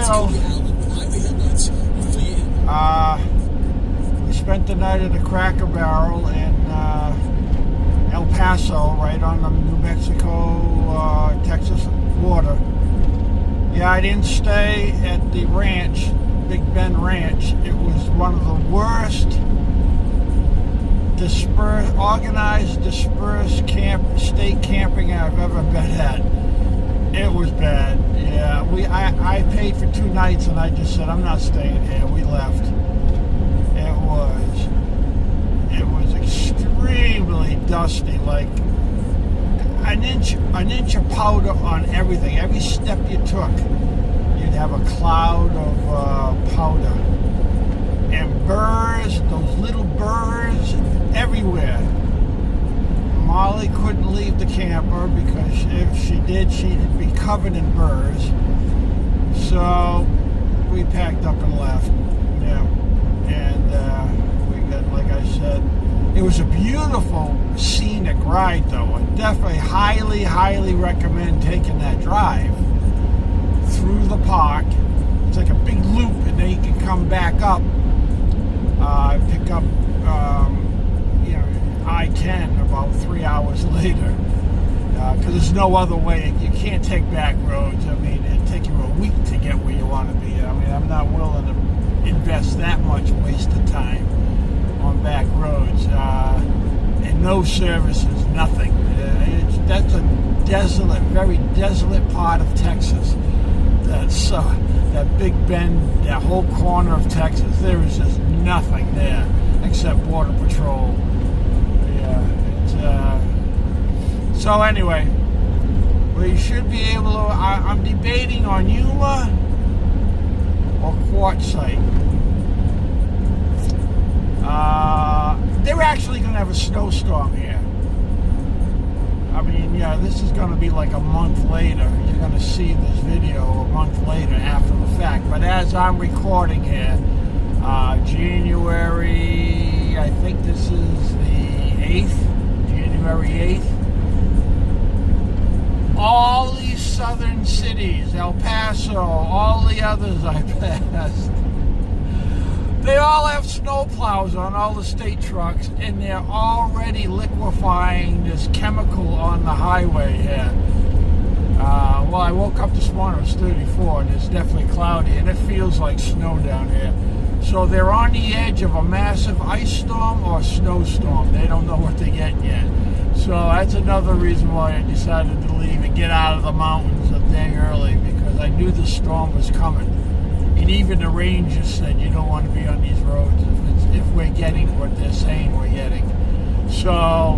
Paso. We spent the night at the Cracker Barrel in El Paso, right on the New Mexico-Texas border. Yeah, I didn't stay at the ranch, Big Bend Ranch. It was one of the worst organized dispersed state camping I've ever been at. It was bad. Yeah, I paid for 2 nights and I just said I'm not staying here. We left. It was extremely dusty, like an inch of powder on everything. Every step you took, you'd have a cloud of powder. And burrs, those little burrs everywhere. Molly couldn't leave the camper because if she did, she'd be covered in burrs. So we packed up and left. Yeah. And we got, like I said, it was a beautiful scenic ride though. I definitely highly recommend taking that drive through the park. It's like a big loop and then you can come back up, pick up I-10 about 3 hours later, because there's no other way. You can't take back roads. I mean, it'd take you a week to get where you want to be. I mean, I'm not willing to invest that much wasted time on back roads, and no services, nothing. That's a desolate, very desolate part of Texas. That's that Big Bend, that whole corner of Texas. There is just nothing there except Border Patrol. So anyway, we should be able to, I'm debating on Yuma or Quartzsite. They're actually going to have a snowstorm here. I mean, yeah, this is going to be like a month later. You're going to see this video a month later after the fact. But as I'm recording here, January, I think this is the 8th, January 8th. All these southern cities, El Paso, all the others I passed, they all have snowplows on all the state trucks, and they're already liquefying this chemical on the highway here. Well, I woke up this morning, it was 34, and it's definitely cloudy, and it feels like snow down here. So they're on the edge of a massive ice storm or snowstorm. They don't know what they're getting yet. So that's another reason why I decided to leave and get out of the mountains a day early, because I knew the storm was coming. And even the rangers said you don't want to be on these roads if we're getting what they're saying we're getting. So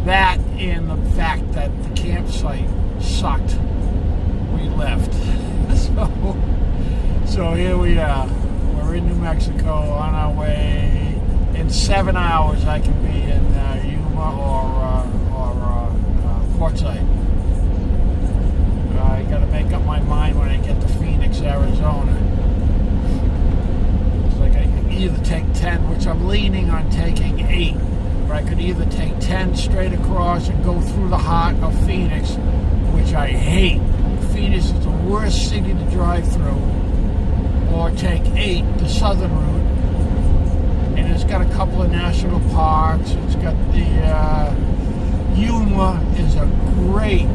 that and the fact that the campsite sucked, we left. So here we are. We're in New Mexico on our way. In 7 hours I can be in Yuma or Quartzsite. I got to make up my mind when I get to Phoenix, Arizona. It's like I can either take 10, which I'm leaning on taking 8, but I could either take 10 straight across and go through the heart of Phoenix, which I hate. Phoenix is the worst city to drive through, or take 8, the southern route. And it's got a couple of national parks. It's got the Yuma is a great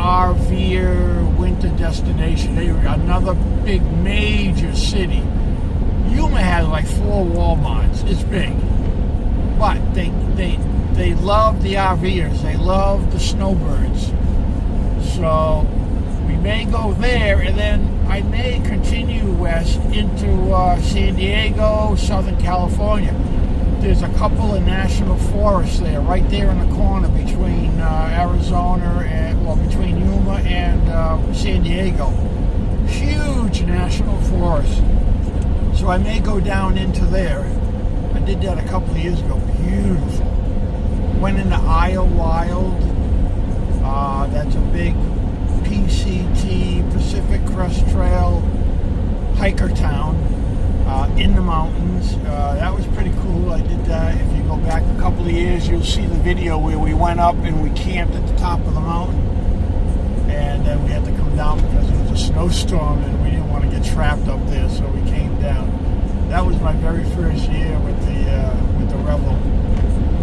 RVer winter destination. Another big major city. Yuma has like 4 Walmarts. It's big, but they love the RVers. They love the snowbirds. So we may go there, and then I may continue west into San Diego, Southern California. There's a couple of national forests there, right there in the corner between Arizona and, well, between Yuma and San Diego. Huge national forest. So I may go down into there. I did that a couple of years ago. Beautiful. Went into Isle Wild. That's a big PCT, Pacific Crest Trail, hiker town in the mountains. That was pretty cool. I did that. If you go back a couple of years, you'll see the video where we went up and we camped at the top of the mountain. and then we had to come down because it was a snowstorm, and we didn't want to get trapped up there, so we came down. That was my very first year with the Revel.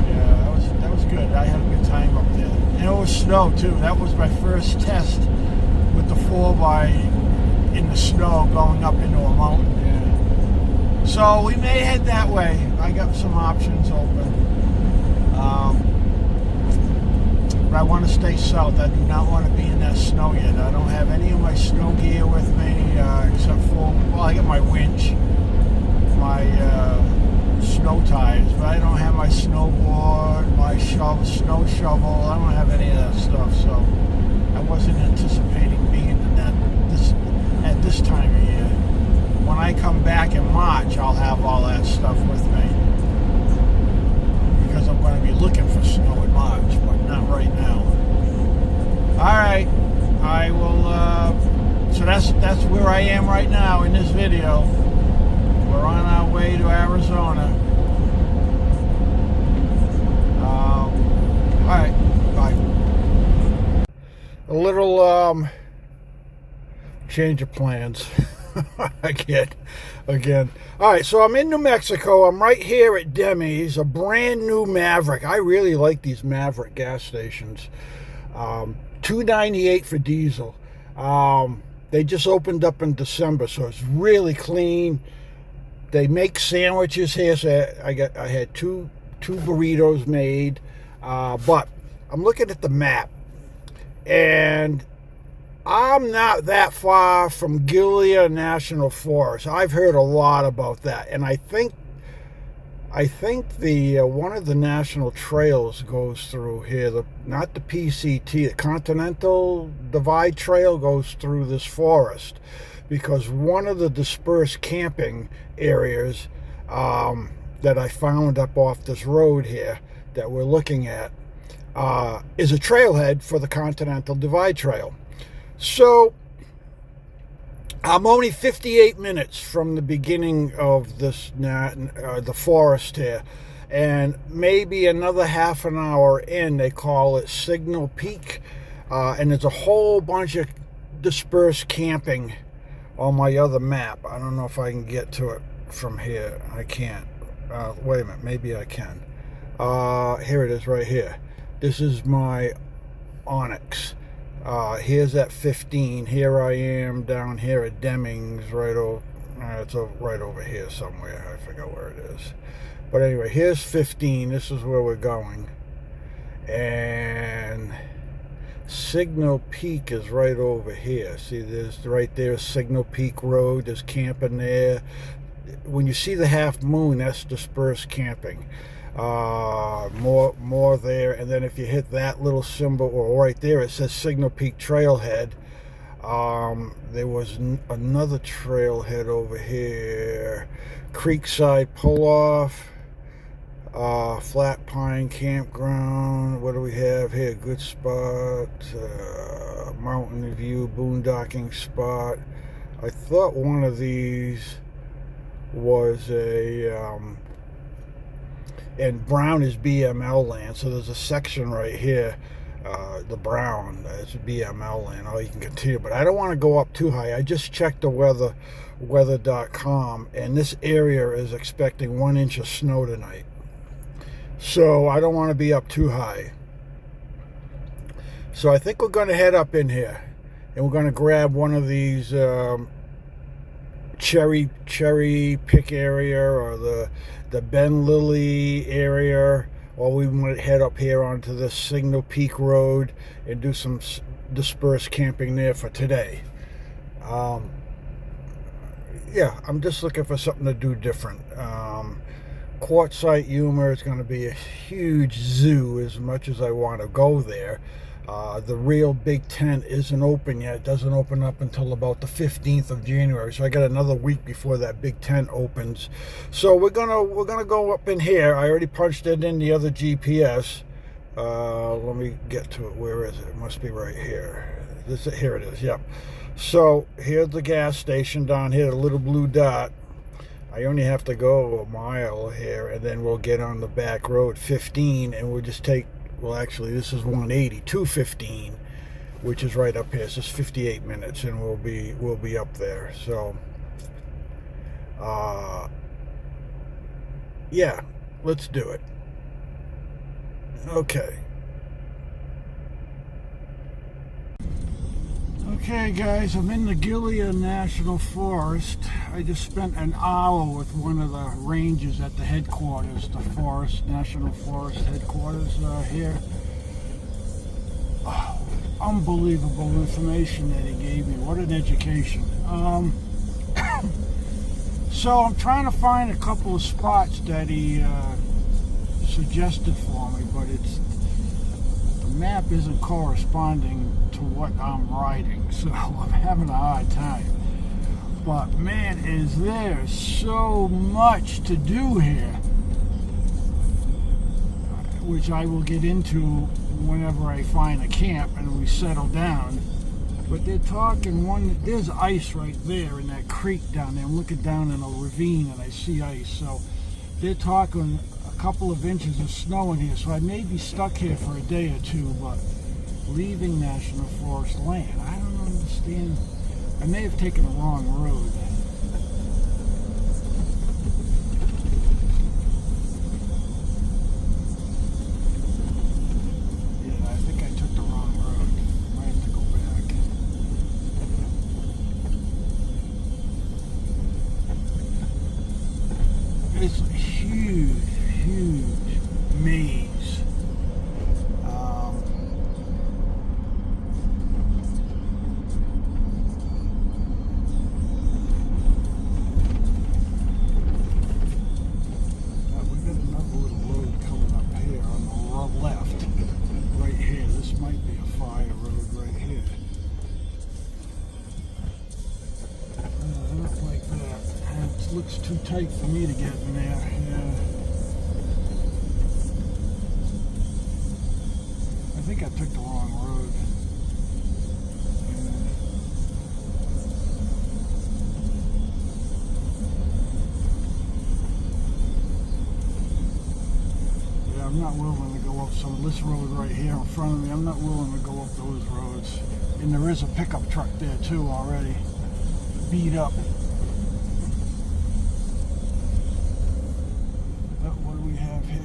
Yeah, that was good. I had a good time up there, and it was snow too. That was my first test with the 4x in the snow going up into a mountain. Yeah. So we may head that way. I got some options open. But I want to stay south. I do not want to be in that snow yet. I don't have any of my snow gear with me, except for, well, I got my winch, my snow tires, but I don't have my snowboard, my snow shovel. I don't have any of that stuff, so I wasn't anticipating being in that at this time of year. When I come back in March, I'll have all that stuff with me, because I'm going to be looking for snow in March, but not right now. Alright, I will, so that's where I am right now in this video. We're on our way to Arizona. Alright, bye. A little, change of plans. Again. All right, so I'm in New Mexico. I'm right here at Demi's, a brand new Maverick. I really like these Maverick gas stations. $2.98 for diesel. They just opened up in December, so it's really clean. They make sandwiches here, so I had two burritos made. But I'm looking at the map, and I'm not that far from Gila National Forest. I've heard a lot about that, and I think the one of the national trails goes through here. Not the PCT, the Continental Divide Trail goes through this forest, because one of the dispersed camping areas that I found up off this road here that we're looking at is a trailhead for the Continental Divide Trail. So I'm only 58 minutes from the beginning of this the forest here, and maybe another half an hour in. They call it Signal Peak, and there's a whole bunch of dispersed camping on my other map. I don't know if I can get to it from here. I can't. Wait a minute, maybe I can. Here it is right here. This is my Onyx. Here's at 15. Here I am down here at Deming's, right over. It's right over here somewhere. I forgot where it is. But anyway, here's 15. This is where we're going, and Signal Peak is right over here. See, there's right there Signal Peak Road. There's camping there. When you see the half moon, that's dispersed camping. More there, and then if you hit that little symbol, or right there, it says Signal Peak Trailhead. There was another trailhead over here, Creekside Pull-Off, Flat Pine Campground. What do we have here? Good Spot, Mountain View Boondocking Spot. I thought one of these was a and Brown is BML land, so there's a section right here, the Brown is BML land. Oh, you can continue, but I don't want to go up too high. I just checked the weather.com, and this area is expecting 1 inch of snow tonight, so I don't want to be up too high. So I think we're going to head up in here, and we're going to grab one of these cherry pick area, or the Ben Lilly area, or we might head up here onto the Signal Peak Road and do some dispersed camping there for today. Yeah, I'm just looking for something to do different. Quartzsite Yuma is going to be a huge zoo, as much as I want to go there. The real big tent isn't open yet. It doesn't open up until about the 15th of January. So I got another week before that big tent opens. So we're gonna go up in here. I already punched it in the other GPS. Let me get to it. Where is it? It must be right here. Here it is. Yep. So here's the gas station down here, the little blue dot. I only have to go a mile here, and then we'll get on the back road 15, and we'll just take, well, actually this is 180, 215, which is right up here. It's just 58 minutes, and we'll be up there. So, yeah, let's do it. Okay. Okay, guys, I'm in the Gila National Forest. I just spent an hour with one of the rangers at the headquarters, the National Forest headquarters here. Oh, unbelievable information that he gave me. What an education. So I'm trying to find a couple of spots that he suggested for me, but the map isn't corresponding to what I'm writing, so I'm having a hard time. But man, is there so much to do here, which I will get into whenever I find a camp and we settle down. But they're talking there's ice right there in that creek down there. I'm looking down in a ravine and I see ice. So they're talking a couple of inches of snow in here. So I may be stuck here for a day or two, but leaving National Forest land, I don't understand. I may have taken the wrong road. Yeah, I think I took the wrong road. Might have to go back. It's a huge maze. Looks too tight for me to get in there. Yeah. I think I took the wrong road. Yeah, I'm not willing to go up this road right here in front of me. I'm not willing to go up those roads. And there is a pickup truck there too already, beat up. What do we have here?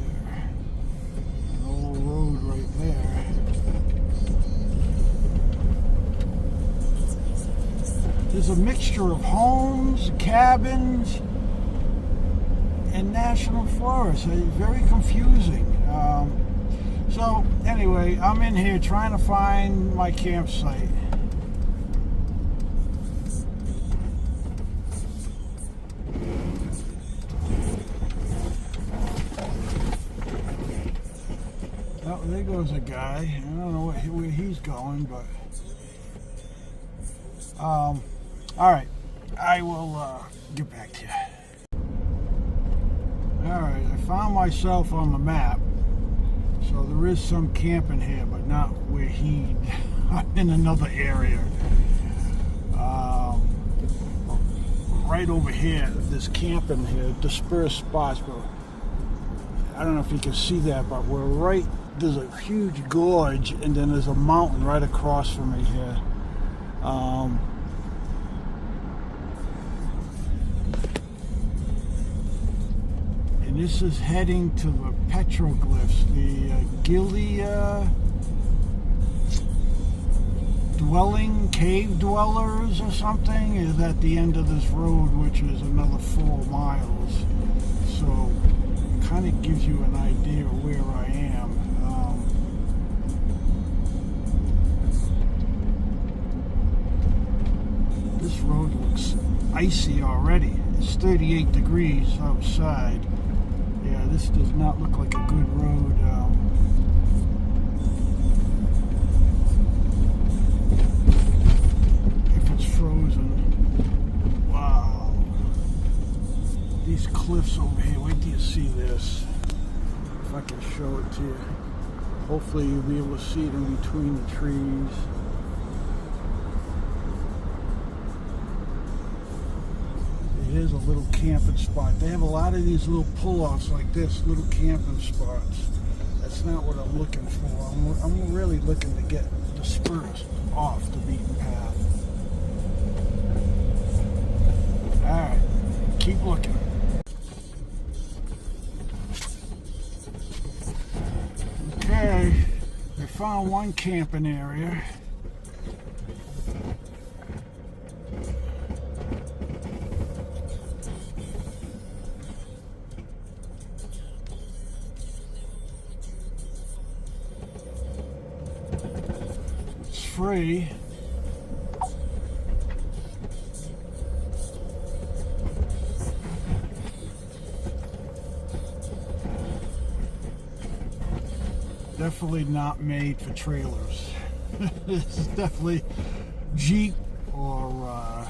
An old road right there. There's a mixture of homes, cabins, and national forest. Very confusing. So anyway, I'm in here trying to find my campsite. Oh, there goes a guy. I don't know where he's going, but all right, I will get back to you. All right, I found myself on the map. So there is some camping here, but not where I'm in another area. Right over here, there's camping here, dispersed spots, but I don't know if you can see that, but there's a huge gorge, and then there's a mountain right across from me here. And this is heading to the petroglyphs, the Gila cave dwellers or something is at the end of this road, which is another 4 miles. So it kind of gives you an idea of where I am. This road looks icy already. It's 38 degrees outside. Yeah, this does not look like a good road. If it's frozen. Wow. These cliffs over here, wait till you see this. If I can show it to you. Hopefully you'll be able to see it in between the trees. Here's a little camping spot. They have a lot of these little pull-offs like this, little camping spots. That's not what I'm looking for. I'm really looking to get dispersed off the beaten path. Alright, keep looking. Okay, I found one camping area. It's free. Definitely not made for trailers. This is definitely Jeep or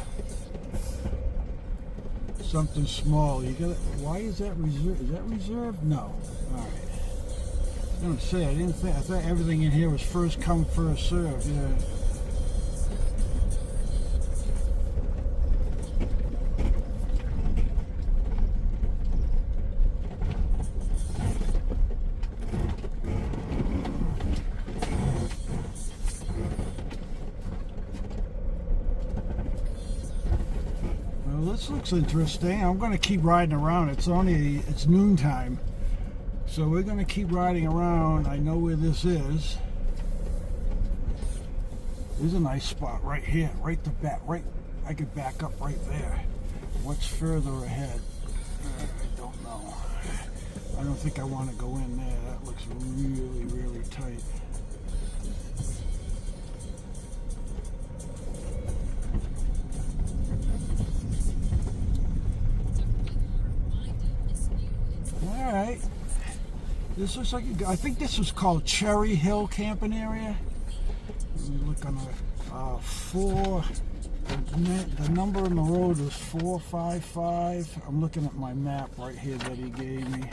something small. You got it. Why is that reserved? Is that reserved? No. All right. I was gonna say I thought everything in here was first come, first served. Yeah. This looks interesting. I'm going to keep riding around. It's noontime, so we're going to keep riding around. I know where this is. There's a nice spot right here, right the back. Right, I could back up right there. What's further ahead? I don't know. I don't think I want to go in there. That looks really, really tight. Alright, this looks like, I think this was called Cherry Hill Camping Area. Let me look on the number on the road was 455. I'm looking at my map right here that he gave me.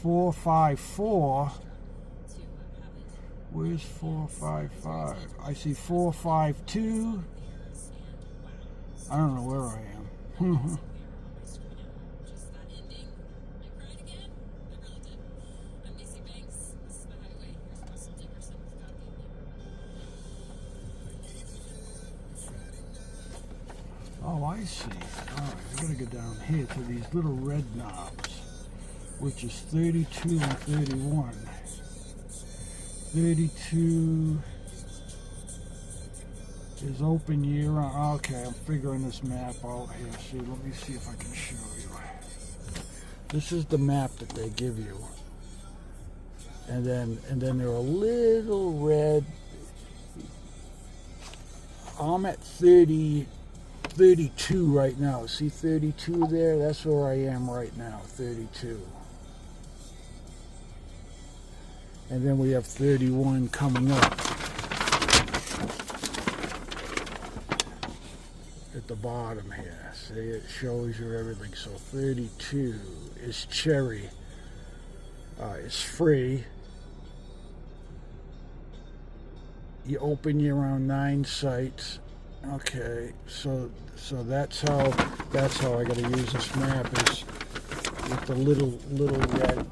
.454. Where's 455? I see 452. I don't know where I am. Oh, I see. All right, I gotta go down here to these little red knobs, which is 32 and 31. 32 is open year round. Okay, I'm figuring this map out here. See, let me see if I can show you. This is the map that they give you, and then there are little red. I'm at 32 right now. See 32 there? That's where I am right now. 32. And then we have 31 coming up at the bottom here. See, it shows you everything. So 32 is cherry. It's free. You open your own 9 sites. Okay, so that's how I got to use this map, is with the little red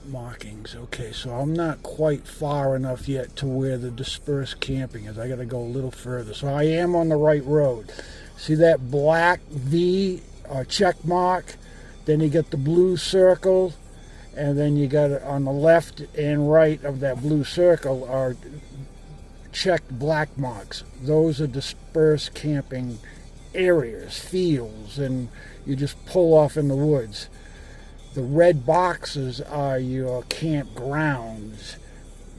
markings. Okay, so I'm not quite far enough yet to where the dispersed camping is. I got to go a little further. So I am on the right road. See that black V check mark? Then you got the blue circle, and then you got it on the left and right of that blue circle are checked black marks. Those are dispersed camping areas, fields, and you just pull off in the woods. The red boxes are your campgrounds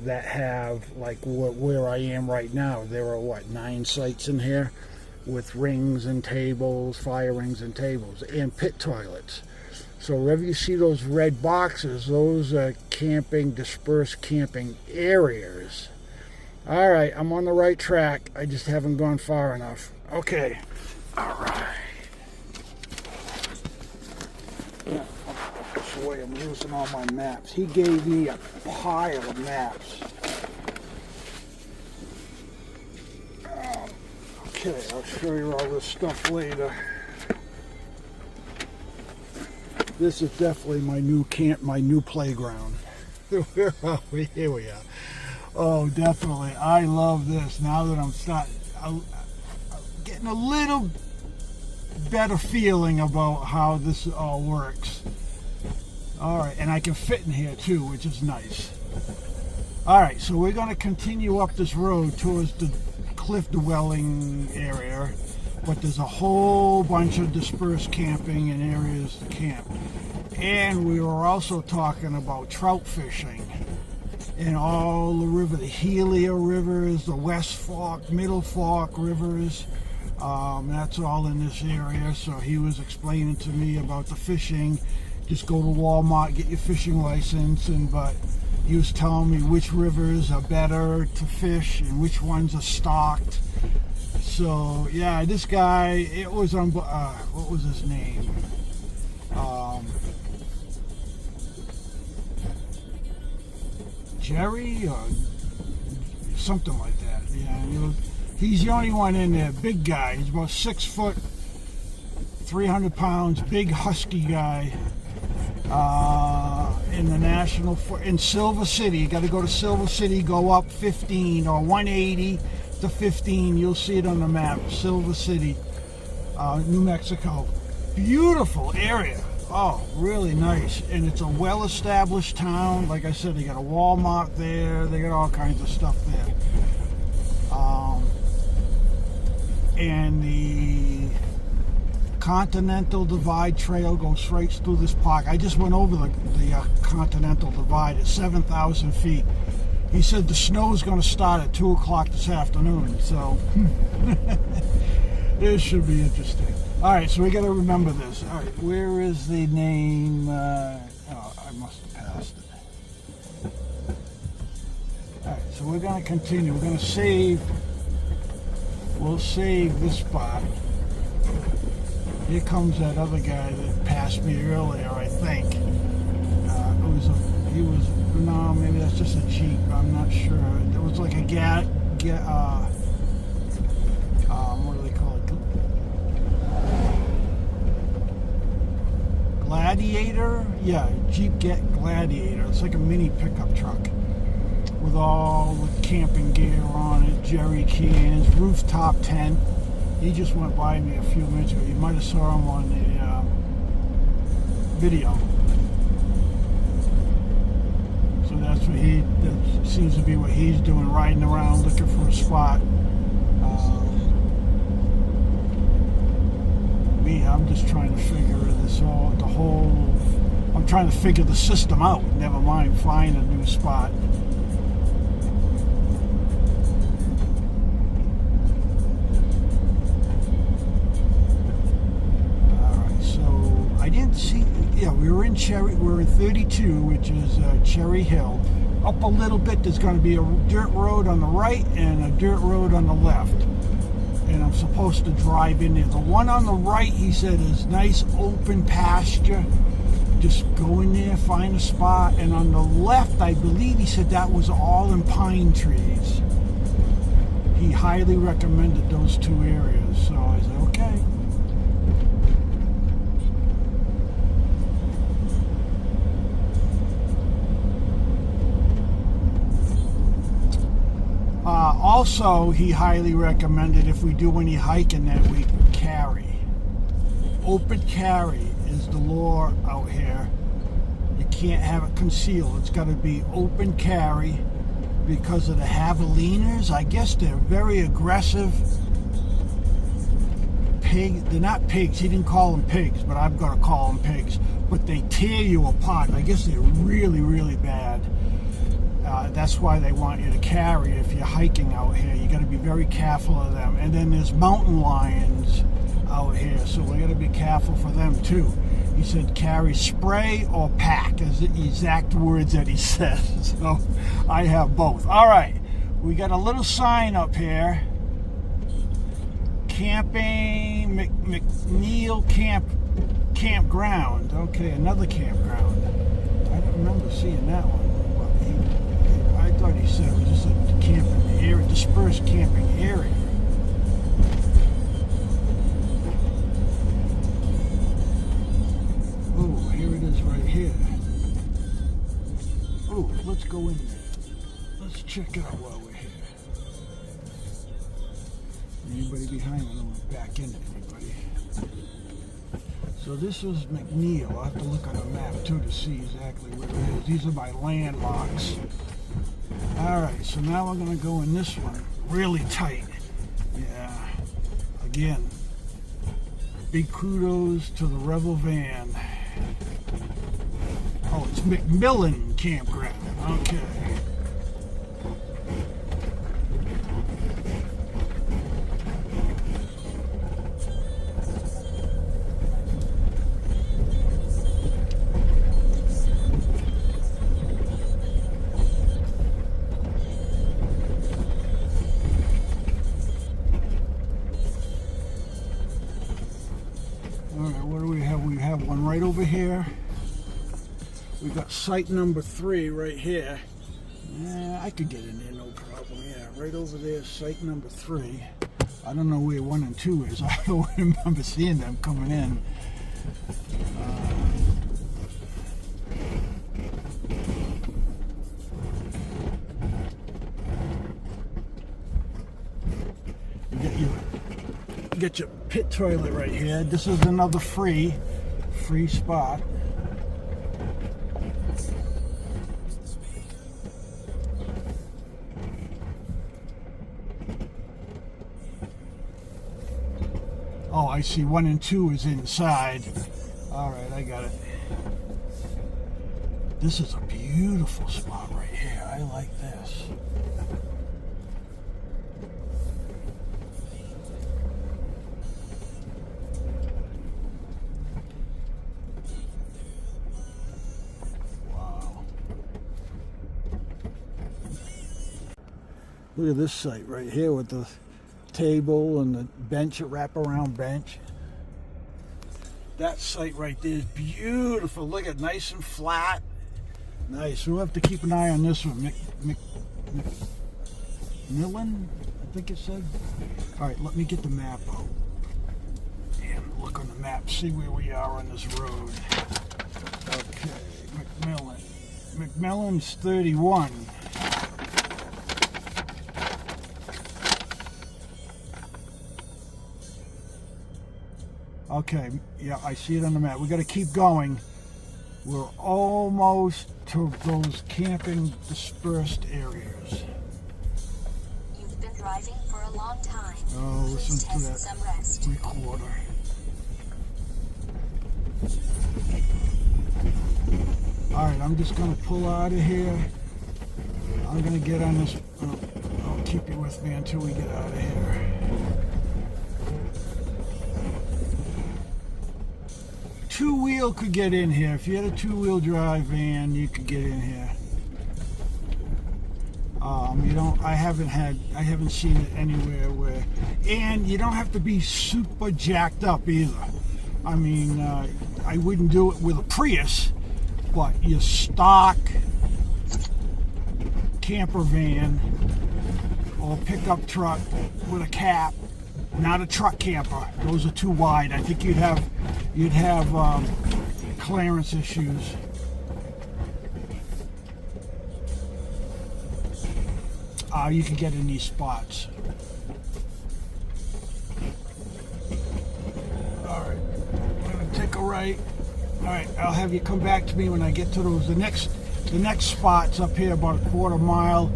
that have, like where I am right now. There are 9 sites in here with rings and tables, fire rings and tables, and pit toilets. So wherever you see those red boxes, those are camping, dispersed camping areas. All right, I'm on the right track. I just haven't gone far enough. Okay. All right. Yeah, that's the way I'm using all my maps. He gave me a pile of maps. Okay, I'll show you all this stuff later. This is definitely my new camp, my new playground. Where are we? Here we are. Oh, definitely. I love this. Now that I'm getting a little better feeling about how this all works. All right, and I can fit in here too, which is nice. All right, so we're going to continue up this road towards the cliff dwelling area, but there's a whole bunch of dispersed camping and areas to camp. And we were also talking about trout fishing in all the river, the Gila rivers, the West Fork, Middle Fork rivers. That's all in this area. So he was explaining to me about the fishing. Just go to Walmart, get your fishing license, but he was telling me which rivers are better to fish and which ones are stocked. So yeah, this guy, it was on, what was his name? Jerry or something like that. Yeah, he's the only one in there. Big guy. He's about 6 foot, 300 pounds, big husky guy. In the National Forest in Silver City. You got to go to Silver City, go up 15 or 180 to 15. You'll see it on the map. Silver City, New Mexico. Beautiful area. Oh, really nice. And it's a well-established town. Like I said, they got a Walmart there. They got all kinds of stuff there. And the Continental Divide Trail goes straight through this park. I just went over the Continental Divide at 7,000 feet. He said the snow is going to start at 2 o'clock this afternoon, so this should be interesting. All right, so we got to remember this. All right, where is the name? Oh, I must have passed it. All right, so we're going to continue. We're going to save. We'll save this spot. Here comes that other guy that passed me earlier, I think. No, maybe that's just a Jeep. I'm not sure. There was like a what do they call it? Gladiator? Yeah, Jeep Gladiator. It's like a mini pickup truck with all the camping gear on it, jerry cans, rooftop tent. He just went by me a few minutes ago. You might have saw him on the video. So that seems to be what he's doing, riding around looking for a spot. Me, I'm just trying to figure I'm trying to figure the system out. Never mind find a new spot. Yeah, we were in 32, which is Cherry Hill. Up a little bit, there's going to be a dirt road on the right and a dirt road on the left. And I'm supposed to drive in there. The one on the right, he said, is nice open pasture. Just go in there, find a spot. And on the left, I believe he said that was all in pine trees. He highly recommended those two areas. So I said, okay. Also, he highly recommended if we do any hiking that we carry. Open carry is the law out here. You can't have it concealed. It's got to be open carry because of the javelinas. I guess they're very aggressive. They're not pigs. He didn't call them pigs, but I'm going to call them pigs. But they tear you apart. I guess they're really, really bad. That's why they want you to carry if you're hiking out here. You got to be very careful of them. And then there's mountain lions out here, so we got to be careful for them too. He said carry spray or pack is the exact words that he said. So I have both. All right, we got a little sign up here. Camping McNeil Campground. Okay, another campground. I don't remember seeing that one. I thought he said it was just a camping area, dispersed camping area. Oh, here we here. Oh, let's go in there. Let's check it out while we're here. Anybody behind me? I don't want to back into anybody. So this is McNeil. I'll have to look on a map too to see exactly where it is. These are my landmarks. Alright, so now we're going to go in this one. Really tight. Yeah. Again, big kudos to the Rebel van. Oh, it's McMillan Campground. Okay. Alright, what do we have? We have one right over here. We got site number 3 right here. Yeah, I could get in there, no problem. Yeah, right over there, site number 3. I don't know where 1 and 2 is. I don't remember seeing them coming in. You get your pit toilet right here. This is another free spot. Oh, I see 1 and 2 is inside. Alright, I got it. This is a beautiful spot right here. I like this. Wow. Look at this site right here with the table and the bench, a wraparound bench. That site right there is beautiful. Look at it, nice and flat. Nice. We'll have to keep an eye on this one. McMillan, I think it said. All right, let me get the map out and look on the map, see where we are on this road. Okay, McMillan. McMillan's 31. Okay, yeah, I see it on the map. We got to keep going. We're almost to those camping dispersed areas. You've been driving for a long time. Oh, listen Please to take that some rest. recorder. All right, I'm just going to pull out of here. I'm going to get on this. I'll keep you with me until we get out of here. Two-wheel could get in here. If you had a two-wheel drive van, you could get in here. I haven't seen it anywhere where, and you don't have to be super jacked up either. I mean, I wouldn't do it with a Prius, but your stock camper van or pickup truck with a cap, not a truck camper. Those are too wide. I think you'd have clearance issues. You can get in these spots. All right, I'm gonna take a right. All right, I'll have you come back to me when I get to those. The next spot's up here, about a quarter mile.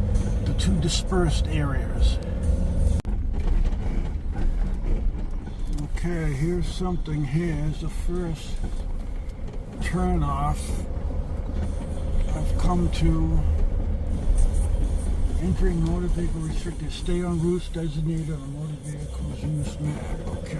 The two dispersed areas. Okay, here's something here. Here's the first turn off. I've come to. Entering motor vehicle restricted. Stay on routes designated on a motor vehicle's use map. Okay.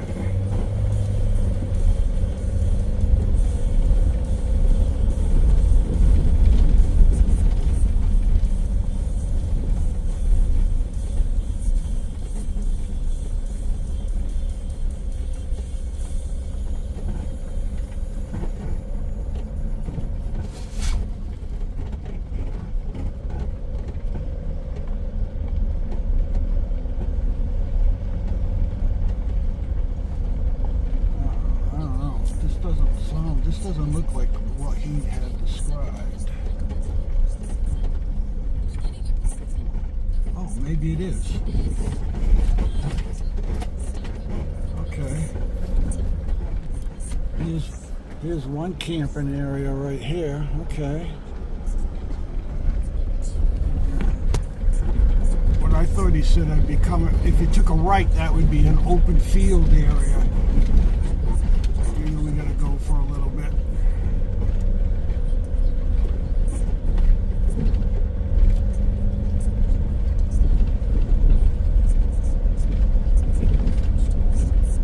doesn't look like what he had described. Oh, maybe it is. Okay. Here's one camping area right here. Okay. What I thought he said I'd be coming, if you took a right, that would be an open field area. Maybe we gotta go for a little bit.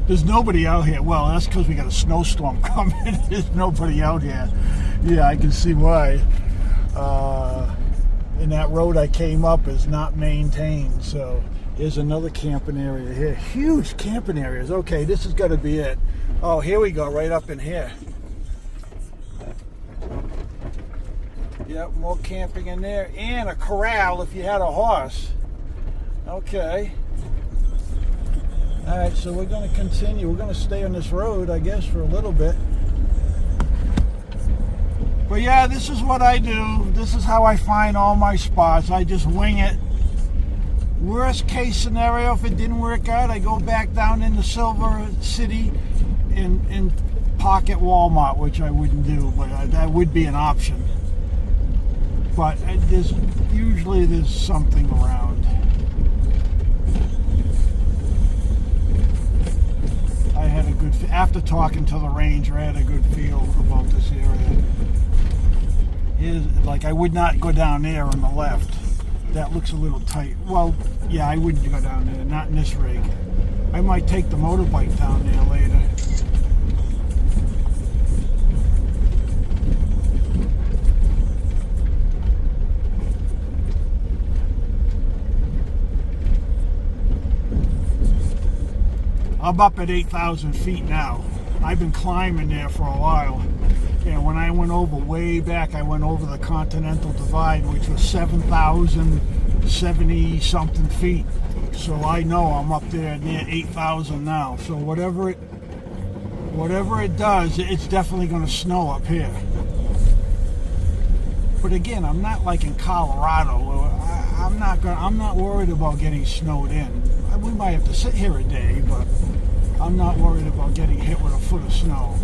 There's nobody out here. Well, that's because we got a snowstorm coming. There's nobody out here. Yeah, I can see why. And that road I came up is not maintained. So here's another camping area here. Huge camping areas. Okay, this is got to be it. Oh, here we go, right up in here. Yep, more camping in there. And a corral if you had a horse. Okay. Alright, so we're going to continue. We're going to stay on this road, I guess, for a little bit. But yeah, this is what I do. This is how I find all my spots. I just wing it. Worst case scenario, if it didn't work out, I go back down into Silver City and park at Walmart, which I wouldn't do, but that would be an option. But usually there's something around. I had a good, after talking to the ranger, I had a good feel about this area. Like, I would not go down there on the left. That looks a little tight. Well, yeah, I wouldn't go down there, not in this rig. I might take the motorbike down there later. I'm up at 8,000 feet now. I've been climbing there for a while. And when I went over way back, I went over the Continental Divide, which was 7,070 something feet. So I know I'm up there near 8,000 now. So whatever it does, it's definitely going to snow up here. But again, I'm not like in Colorado. I'm not worried about getting snowed in. We might have to sit here a day, but I'm not worried about getting hit with a foot of snow.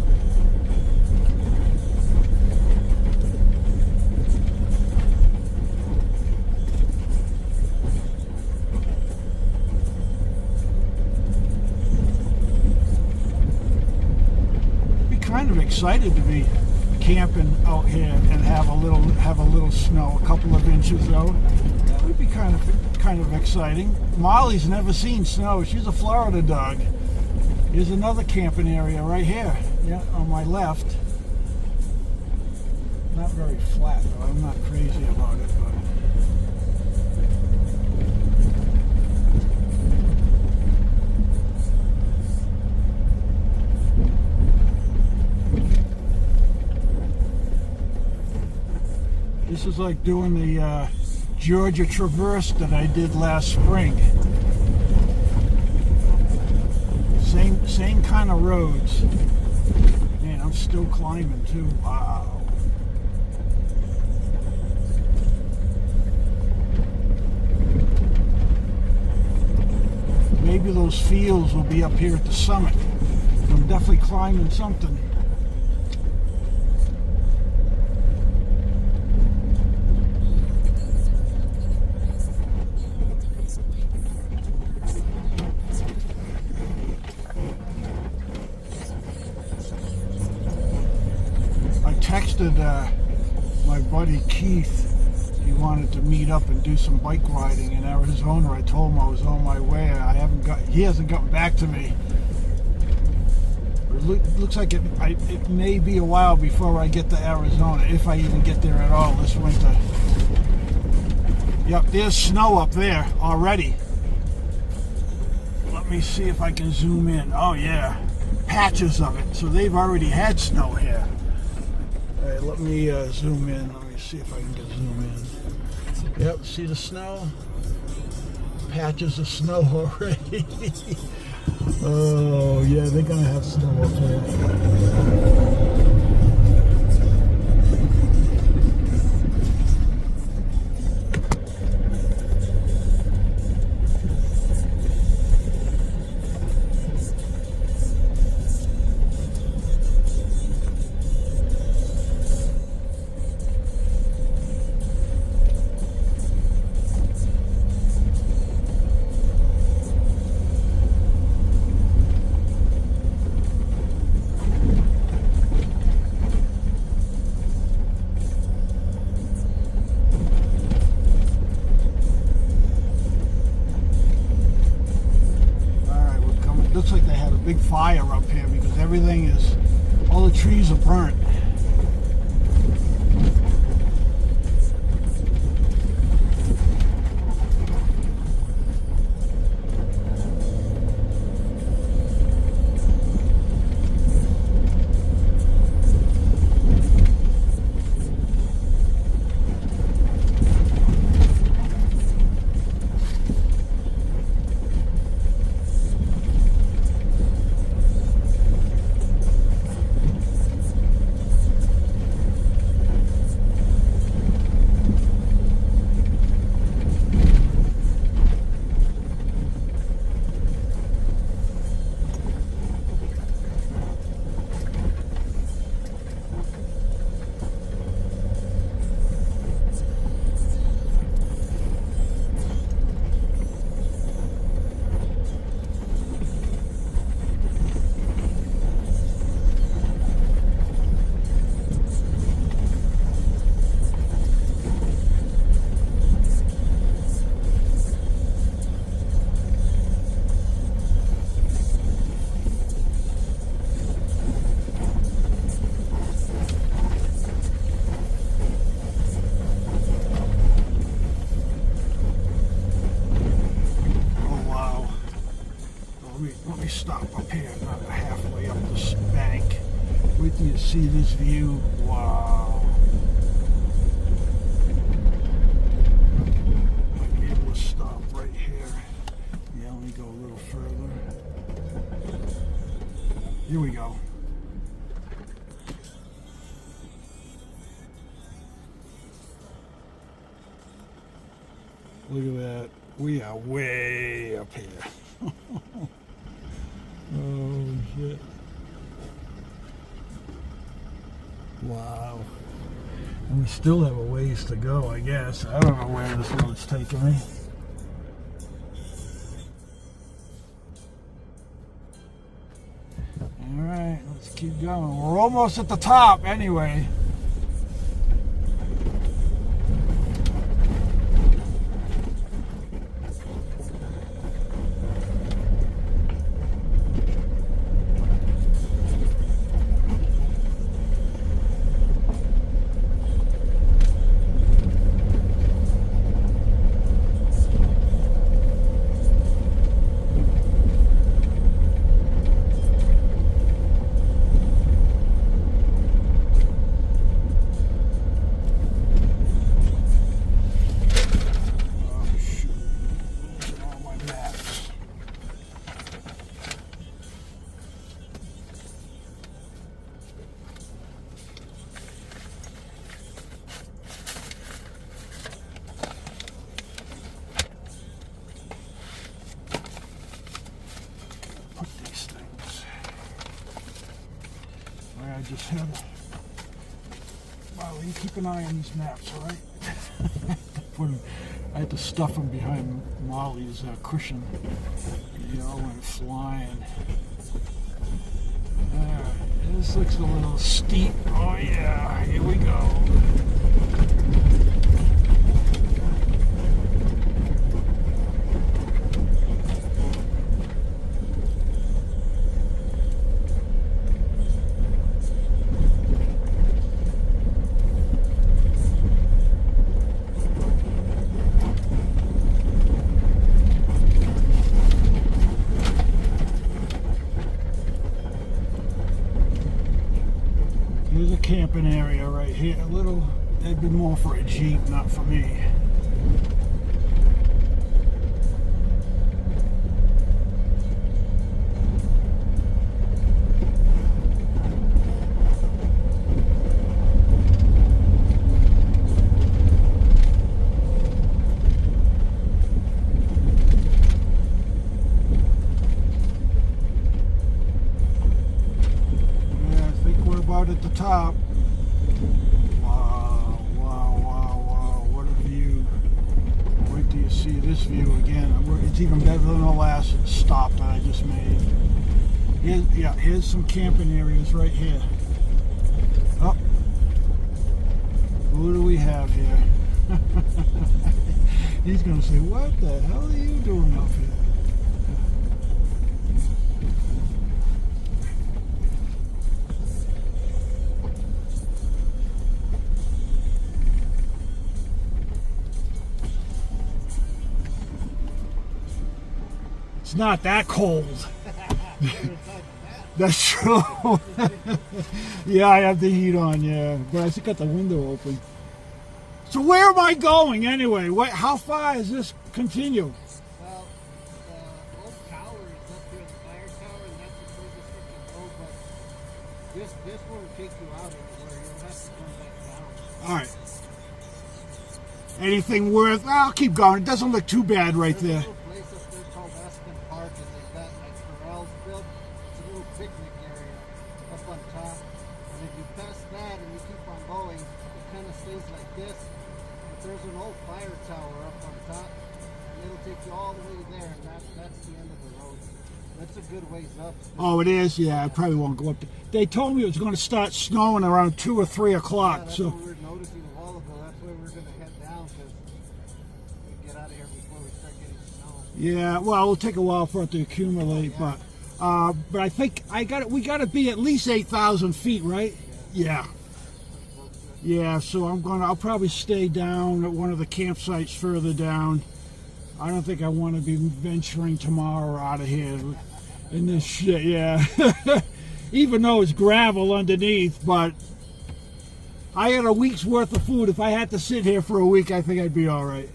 Be kind of excited to be camping out here and have a little snow, a couple of inches though. That would be kind of exciting. Molly's never seen snow. She's a Florida dog. Here's another camping area right here. Yeah, on my left. Not very flat though. I'm not crazy about it, but this is like doing the Georgia Traverse that I did last spring. Same kind of roads. Man, I'm still climbing too. Wow. Maybe those fields will be up here at the summit. I'm definitely climbing something. Texted my buddy Keith. He wanted to meet up and do some bike riding in Arizona. I told him I was on my way. He hasn't gotten back to me. It looks like it may be a while before I get to Arizona, if I even get there at all this winter. Yep, there's snow up there already. Let me see if I can zoom in. Oh yeah, patches of it. So they've already had snow here. All right, let me zoom in. Let me see if I can get zoom in. Yep, see the snow? Patches of snow already. Oh, yeah, they're going to have snow up here. fire up here because everything is, all the trees are burnt. Let me stop up here, about halfway up this bank. Wait till you see this view. Wow. Might be able to stop right here. Yeah, let me go a little further. Here we go. Look at that. We are way up here. Oh shit. Wow. And we still have a ways to go, I guess. I don't know where this road's taking me. Alright, let's keep going. We're almost at the top anyway. I just had well, you keep an eye on these maps, all right? I had to stuff them behind Molly's cushion. You know, went flying. This looks a little steep. Oh yeah, here we go. There's a camping area right here. A little, that'd be more for a Jeep, not for me. At the top. Wow, wow, wow, wow, what a view. Wait till you see this view again. It's even better than the last stop that I just made. Here's some camping areas right here. Oh, who do we have here? He's going to say, what the hell are you doing up here? it's not that cold. That's true. Yeah, I have the heat on, yeah. But I still got the window open. So where am I going anyway? How far does this continue? Well, the old tower is up here, the fire tower, and that's the furthest you can go, but this won't take you out anywhere. You'll have to come back down. All right. Anything worth? I'll keep going. It doesn't look too bad right There's there. a little place up there called Aspen Park, and they've got like corrals built. It's a little picnic area up on top. And if you pass that and you keep on going, it kind of stays like this. But there's an old fire tower up on top, and it'll take you all the way there, and that's the end of the road. That's a good ways up. Oh, it is? Yeah, I probably won't go up there. They told me it was going to start snowing around 2 or 3 o'clock. Yeah, that's So what we were noticing a while ago. That's why we're going to head down, because we get out of here before we start getting snow. yeah, well, it'll take a while for it to accumulate, but I think we got to be at least 8,000 feet, right? Yeah. Yeah, so I'll probably stay down at one of the campsites further down. I don't think I want to be venturing tomorrow out of here in this shit, yeah. Even though it's gravel underneath, but I had a week's worth of food. If I had to sit here for a week, I think I'd be all right.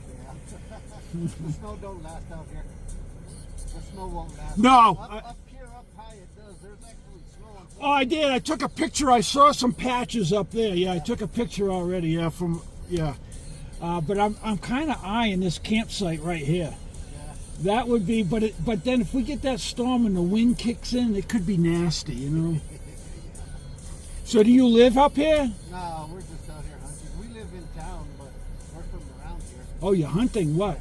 Yeah. The snow don't last out here. The snow won't last. No. Up here, up high, it does. There's actually snow on top. Oh, I did. I took a picture. I saw some patches up there. Yeah, I took a picture already. Yeah, but I'm kind of eyeing this campsite right here. Yeah. That would be, but then if we get that storm and the wind kicks in, it could be nasty, you know. So do you live up here? No, we're just out here hunting. We live in town, but we're from around here. Oh, you're hunting what?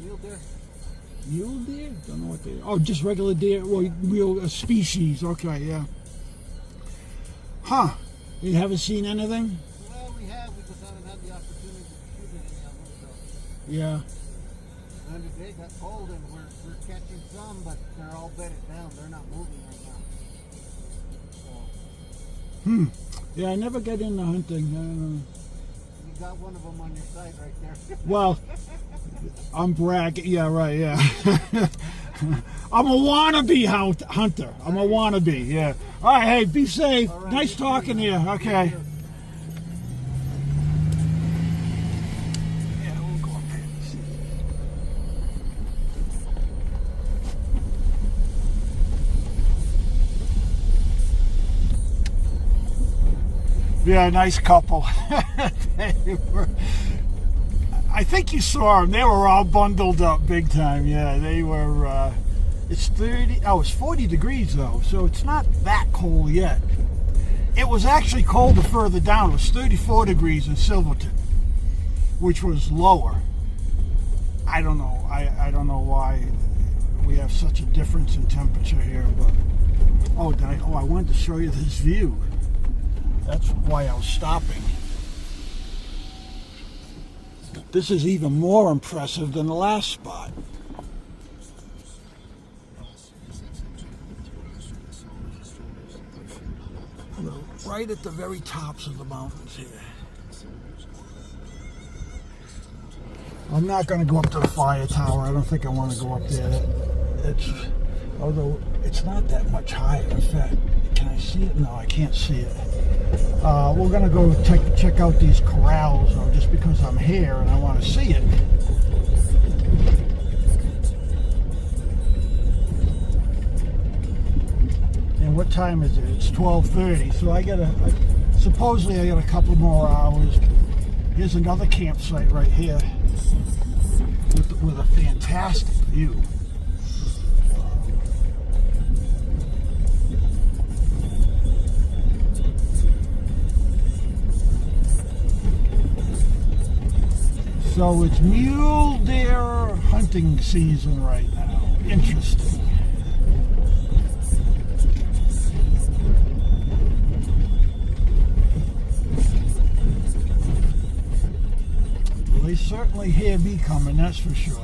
Mule deer. Mule deer? Don't know what they are. Oh, just regular deer. Well, real species. Okay, yeah. Huh. You haven't seen anything? Well, we have. We just haven't had the opportunity to shoot any of them. So. Yeah. And today got cold, and we're catching some, but they're all bedded down. They're not moving right now. So. Yeah, I never get into hunting. You got one of them on your side right there. Well, I'm bragging. Yeah, right, yeah. I'm a wannabe hunter. I'm a wannabe, yeah. All right, hey, be safe. All right, Nice talking to you. Okay. Yeah, we'll go up here. Yeah, nice couple. I think you saw them. They were all bundled up big time. Yeah, they were. It's 30. Oh, it's 40 degrees though, so it's not that cold yet. It was actually colder further down. It was 34 degrees in Silverton, which was lower. I don't know. I don't know why we have such a difference in temperature here. But I wanted to show you this view. That's why I was stopping. This is even more impressive than the last spot. Right at the very tops of the mountains here. I'm not going to go up to the fire tower. I don't think I want to go up there. Although it's not that much higher. In fact, can I see it? No, I can't see it. We're going to go check out these corrals, though, just because I'm here and I want to see it. And what time is it? It's 12:30, so supposedly I got a couple more hours. Here's another campsite right here with a fantastic view. So it's mule deer hunting season right now. Interesting. Well, they certainly hear me coming, that's for sure.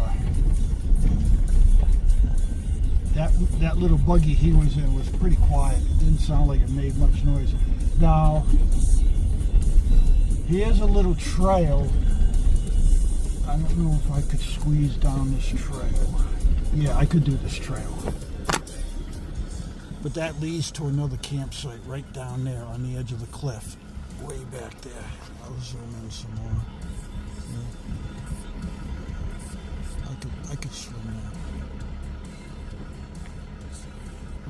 That little buggy he was in was pretty quiet. It didn't sound like it made much noise. Now, here's a little trail. I don't know if I could squeeze down this trail. Yeah, I could do this trail. But that leads to another campsite right down there on the edge of the cliff. Way back there. I'll zoom in some more. Yeah. I could swim there.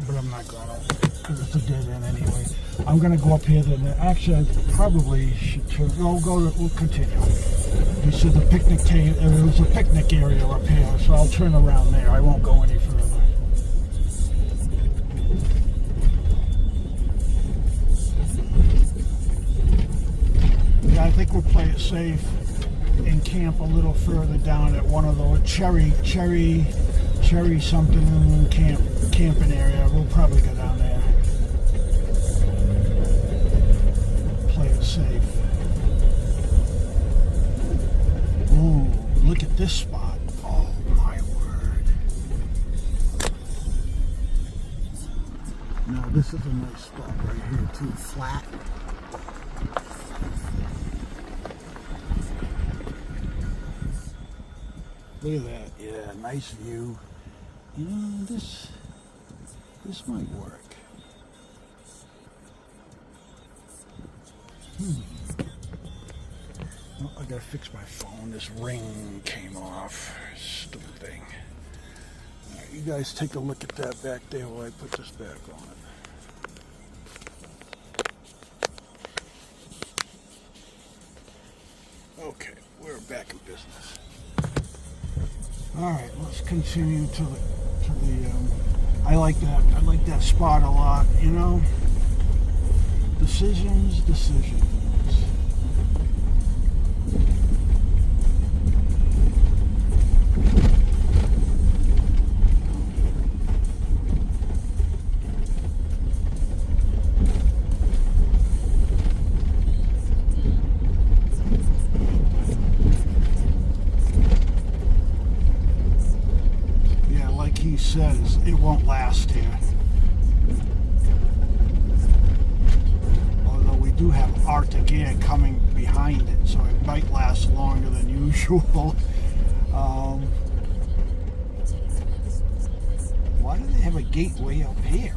But I'm not gonna, because it's a dead end anyway. I'm gonna go up here then. Actually, I probably should turn. We'll continue. You said the picnic table. There was a picnic area up here, so I'll turn around there. I won't go any further. Yeah, I think we'll play it safe and camp a little further down at one of those cherry something camping area. We'll probably go down there. Play it safe. Ooh, look at this spot. Oh my word. Now this is a nice spot right here too, flat. Look at that. Yeah, nice view. You know, this might work. Oh, I gotta fix my phone. This ring came off. Stupid thing. All right, you guys take a look at that back there while I put this back on it. Okay, we're back in business. All right, let's continue to the. I like that spot a lot. You know, decisions. Says it won't last here. Although we do have Arctic air coming behind it, so it might last longer than usual. Why do they have a gateway up here?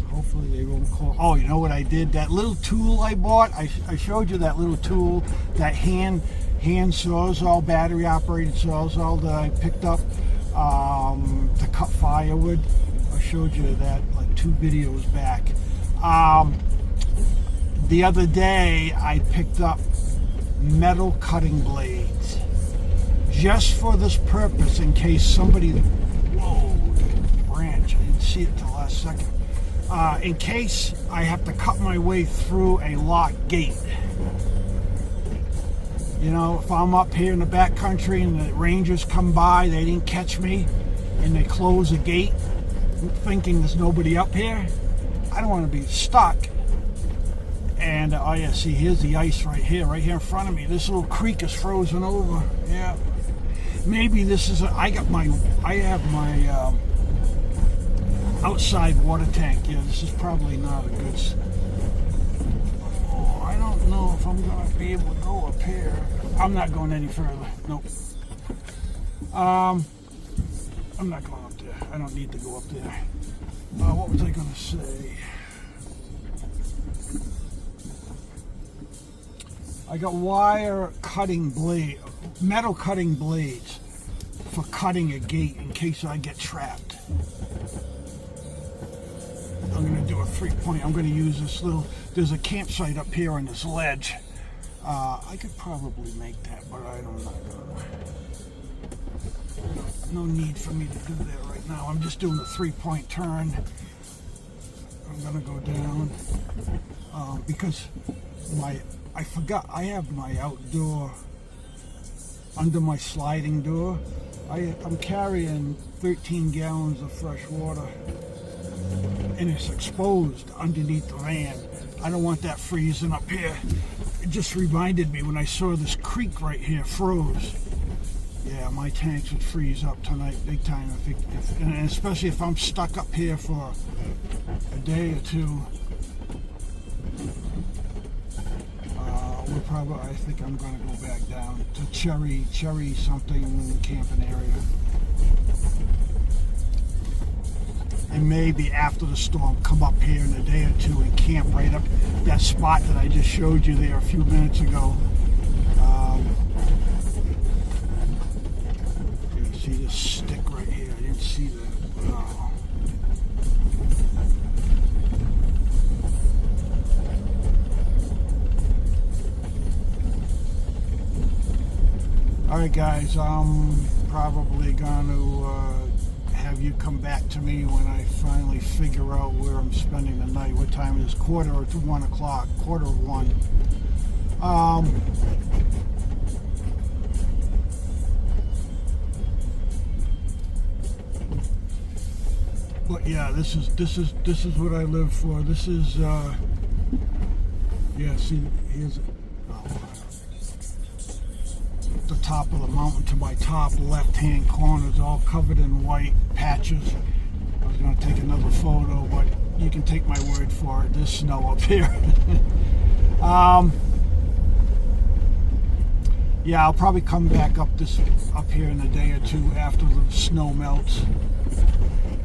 Hopefully they won't call. Oh, you know what I did? That little tool I bought, I showed you that little tool, that hand sawzall, battery operated sawzall that I picked up to cut firewood. I showed you that like 2 videos back. The other day I picked up metal cutting blades just for this purpose, in case somebody, whoa, branch, I didn't see it till the last second. In case I have to cut my way through a locked gate. You know, if I'm up here in the back country and the rangers come by, they didn't catch me, and they close a gate thinking there's nobody up here, I don't want to be stuck. And, oh yeah, see, here's the ice right here in front of me. This little creek is frozen over. Yeah. Maybe this is, I have my outside water tank. Yeah, this is probably not a good, I don't know if I'm going to be able to go up here. I'm not going any further. Nope. I'm not going up there. I don't need to go up there. What was I going to say? I got metal cutting blades for cutting a gate in case I get trapped. I'm going to do a 3-point. I'm going to use this little, there's a campsite up here on this ledge. I could probably make that, but I'm not going to. No need for me to do that right now. I'm just doing a 3-point turn. I'm going to go down because I forgot I have my outdoor, under my sliding door, I'm carrying 13 gallons of fresh water, and it's exposed underneath the van. I don't want that freezing up here. It just reminded me when I saw this creek right here froze. Yeah, my tanks would freeze up tonight big time, and especially if I'm stuck up here for a day or two. I think I'm going to go back down to Cherry something camping area. and maybe after the storm come up here in a day or two and camp right up that spot that I just showed you there a few minutes ago. You see this stick right here? I didn't see that. Oh. All right, guys, I'm probably going to have you come back to me when I finally figure out where I'm spending the night. What time it is? Quarter to 1 o'clock. Quarter of 1. But yeah, this is what I live for. This is yeah. See, here's the top of the mountain to my top left-hand corner is all covered in white patches. I was going to take another photo, but you can take my word for it. There's snow up here. Yeah, I'll probably come back up here in a day or two after the snow melts,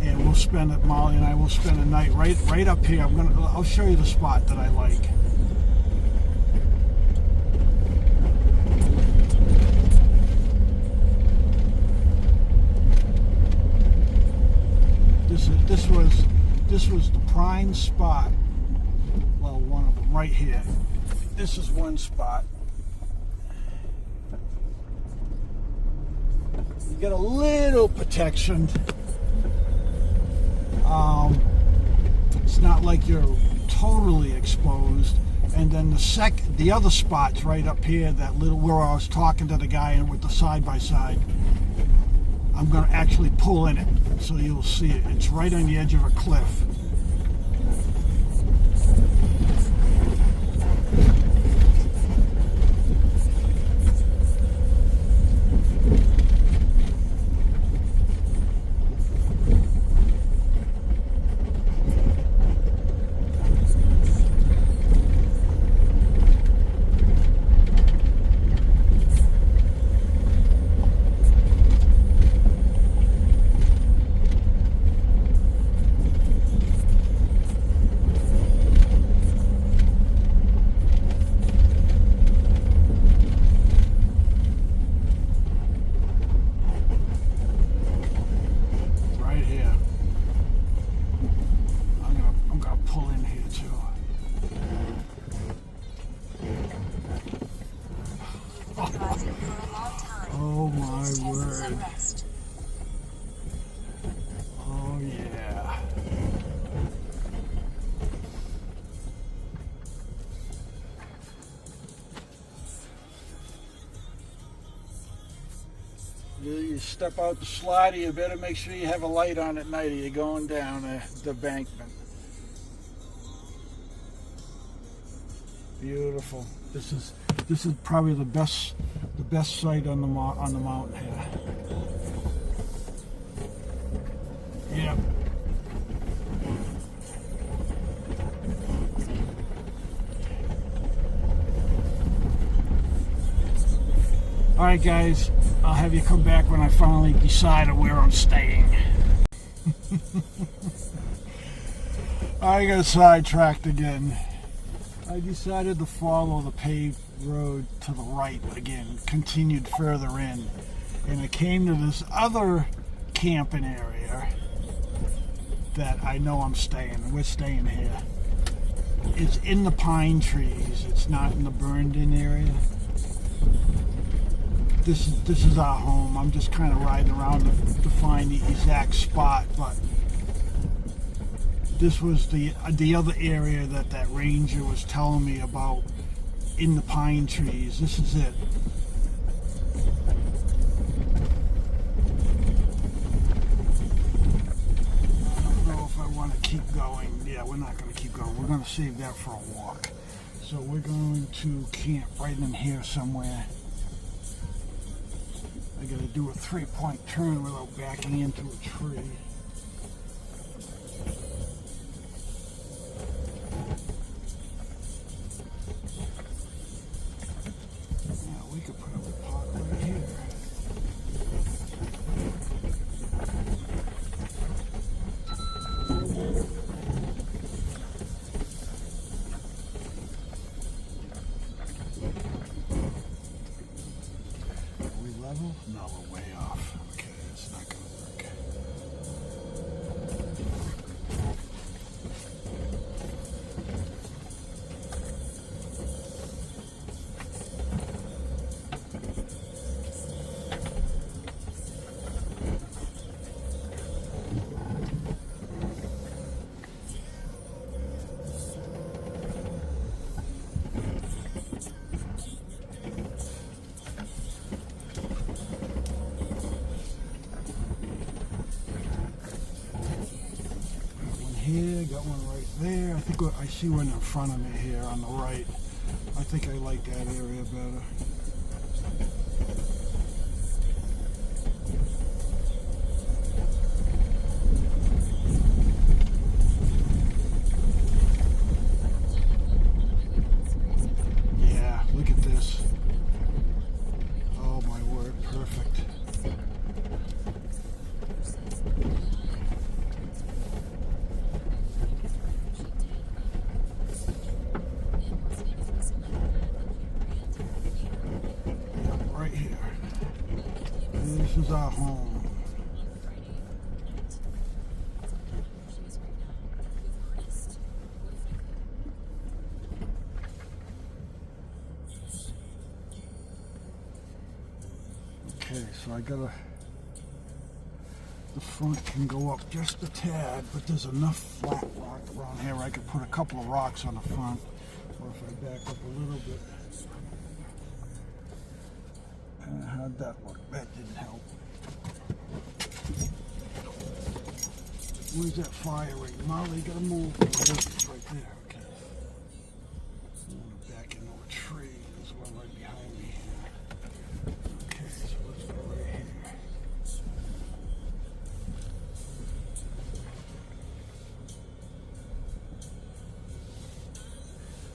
and we'll spend it. Molly and I will spend a night right up here. I'll show you the spot that I like. This was the prime spot. Well, one of them right here. This is one spot. You get a little protection. It's not like you're totally exposed. And then the other spot's right up here. That little where I was talking to the guy with the side by side. I'm going to actually pull in it so you'll see it. It's right on the edge of a cliff. Oh my word. Oh yeah. You step out the slider, you better make sure you have a light on at night or you're going down the embankment. Beautiful. This is probably the best site on the mountain here. Yeah. All right, guys. I'll have you come back when I finally decide on where I'm staying. I got sidetracked again. I decided to follow the paved road to the right again, continued further in, and I came to this other camping area that I know I'm staying. We're staying here. It's in the pine trees. It's not in the burned-in area. This is our home. I'm just kind of riding around to find the exact spot, but this was the other area that ranger was telling me about in the pine trees. This is it. I don't know if I want to keep going. Yeah, we're not going to keep going. We're going to save that for a walk. So we're going to camp right in here somewhere. I got to do a 3-point turn without backing into a tree. there. I think I see one in front of me here on the right. I think I like that area better. Yeah, look at this. Oh my word, perfect. Right here. This is our home. Okay, so I gotta, the front can go up just a tad, but there's enough flat rock around here where I could put a couple of rocks on the front. Or if I back up a little bit. How'd that look? That didn't help. Where's that fire ring? Molly, you gotta move. It's right there, okay. I'm gonna back into a tree. There's one right behind me here. Okay, so let's go right here.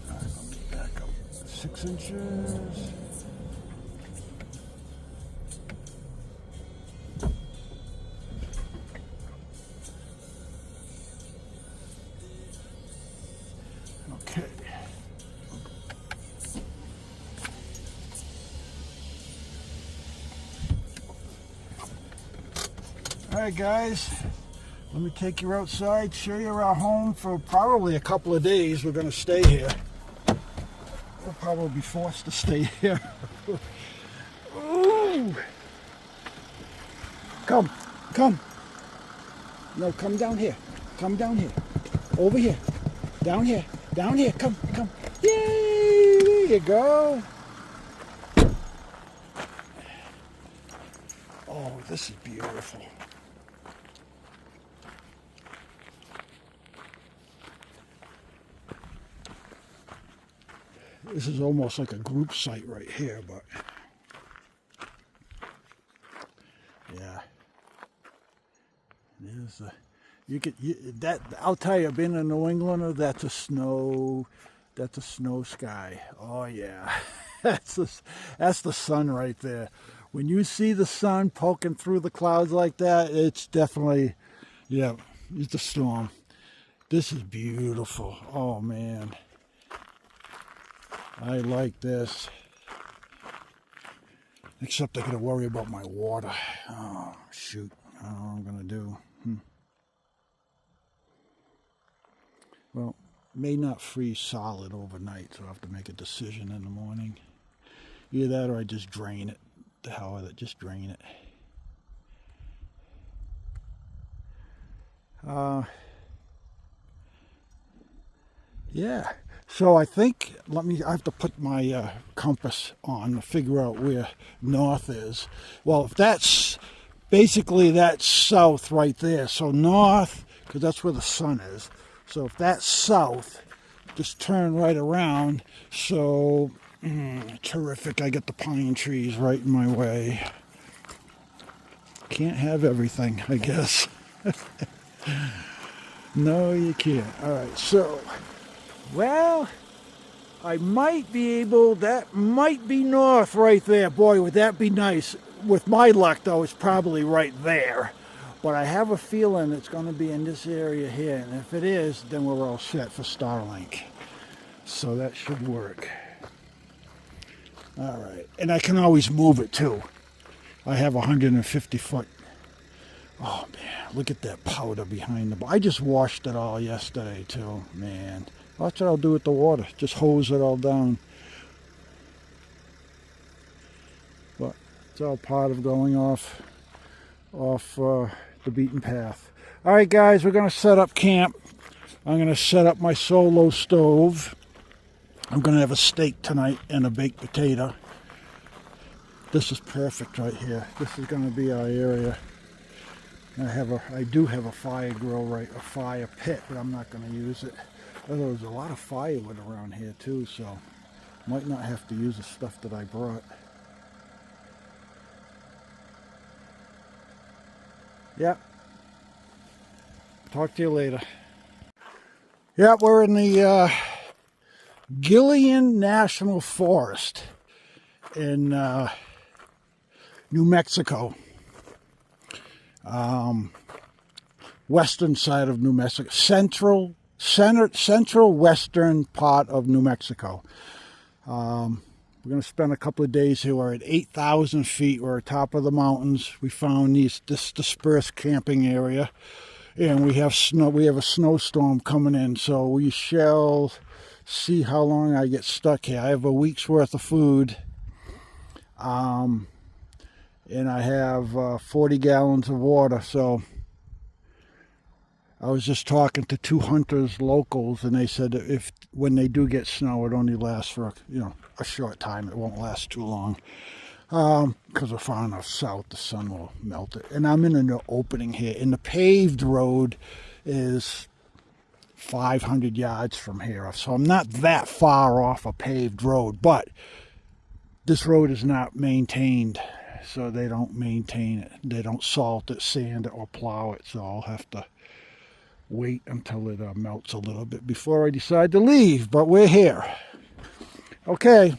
Alright, let me back up 6 inches. Okay. All right, guys, let me take you outside, show you our home for probably a couple of days. We're going to stay here. We'll probably be forced to stay here. Ooh. Come. No, come down here. Come down here. Over here. Down here. Down here. Come. Yay! There you go. Oh, this is beautiful. This is almost like a group site right here, but yeah. There's a, that I'll tell you, being a New Englander, that's a snow sky. Oh yeah. That's the sun right there. When you see the sun poking through the clouds like that, it's definitely, yeah, it's a storm. This is beautiful. Oh man. I like this. Except I gotta worry about my water. Oh shoot. I don't know what I'm gonna do. Well, may not freeze solid overnight, so I have to make a decision in the morning. Either that or I just drain it. The hell with it, just drain it. Yeah. So I think, I have to put my compass on to figure out where north is. Well, if that's, basically that's south right there. So north, because that's where the sun is. So if that's south, just turn right around. So, terrific, I get the pine trees right in my way. Can't have everything, I guess. No, you can't. All right, so... well, I might be able, that might be north right there. Boy, would that be nice. With my luck, though, it's probably right there. But I have a feeling it's going to be in this area here. And if it is, then we're all set for Starlink. So that should work. All right. And I can always move it, too. I have 150 foot. Oh, man, look at that powder behind the... I just washed it all yesterday, too, man. That's what I'll do with the water. Just hose it all down. But it's all part of going off the beaten path. All right, guys, we're going to set up camp. I'm going to set up my solo stove. I'm going to have a steak tonight and a baked potato. This is perfect right here. This is going to be our area. I do have a fire grill, a fire pit, but I'm not going to use it. Well, there was a lot of firewood around here too, so might not have to use the stuff that I brought. Yep. Talk to you later. Yep, we're in the Gila National Forest in New Mexico. Western side of New Mexico. Central western part of New Mexico. We're going to spend a couple of days here. We're at 8,000 feet. We're at the top of the mountains. We found this dispersed camping area, and we have snow. We have a snowstorm coming in, so we shall see how long I get stuck here. I have a week's worth of food, and I have 40 gallons of water. So I was just talking to two hunters, locals, and they said that if when they do get snow, it only lasts for a short time. It won't last too long because we're far enough south, the sun will melt it. And I'm in an opening here, and the paved road is 500 yards from here, so I'm not that far off a paved road. But this road is not maintained, so they don't maintain it. They don't salt it, sand it, or plow it. So I'll have to wait until it melts a little bit before I decide to leave, but we're here. Okay,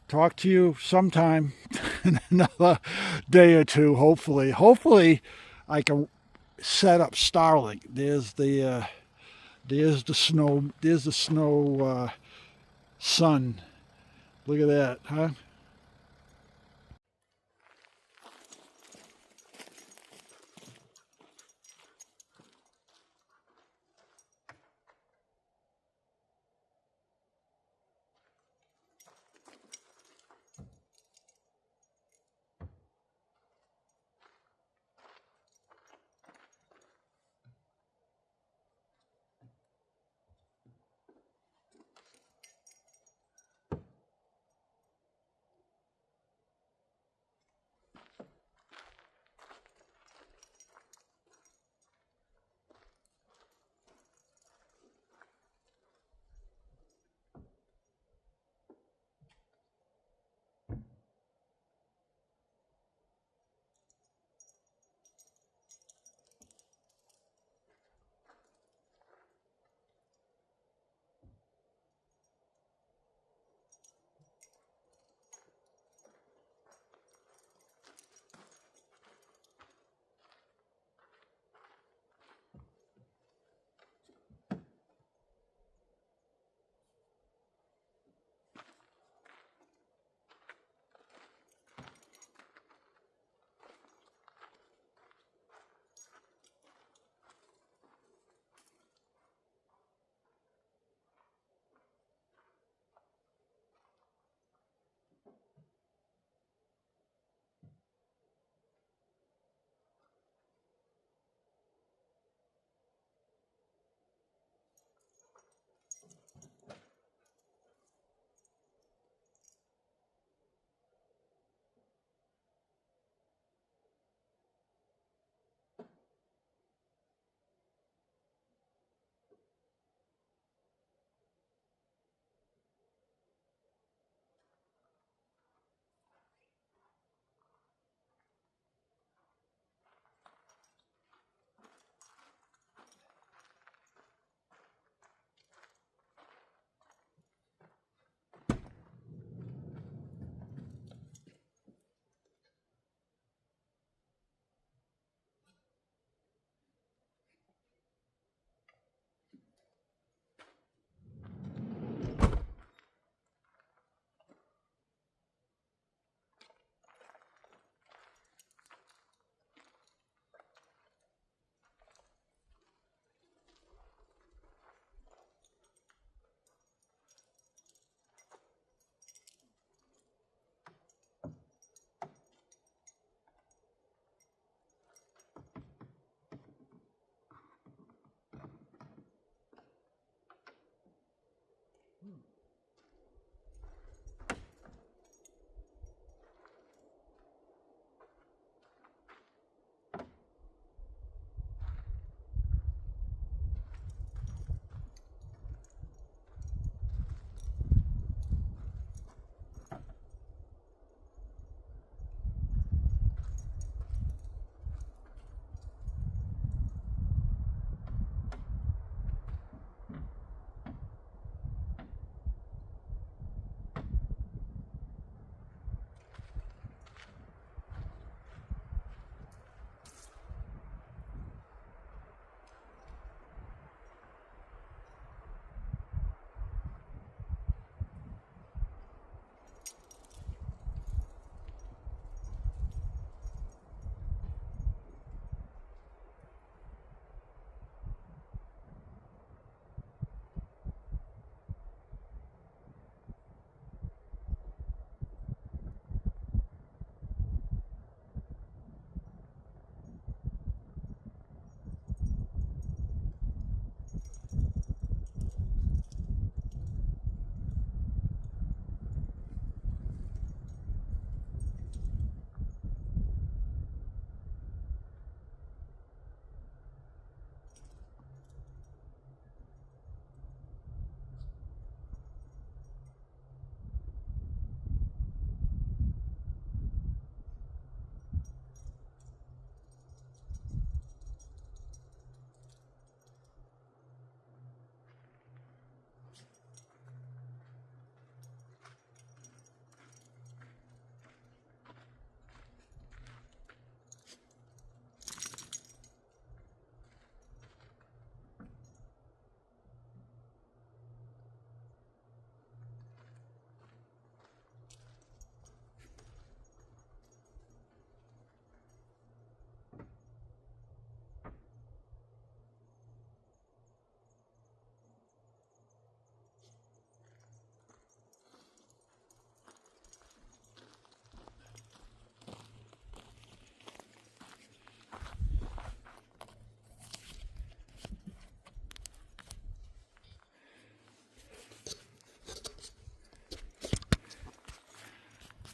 talk to you sometime in another day or two, hopefully. Hopefully I can set up Starlink. There's the snow sun. Look at that, huh?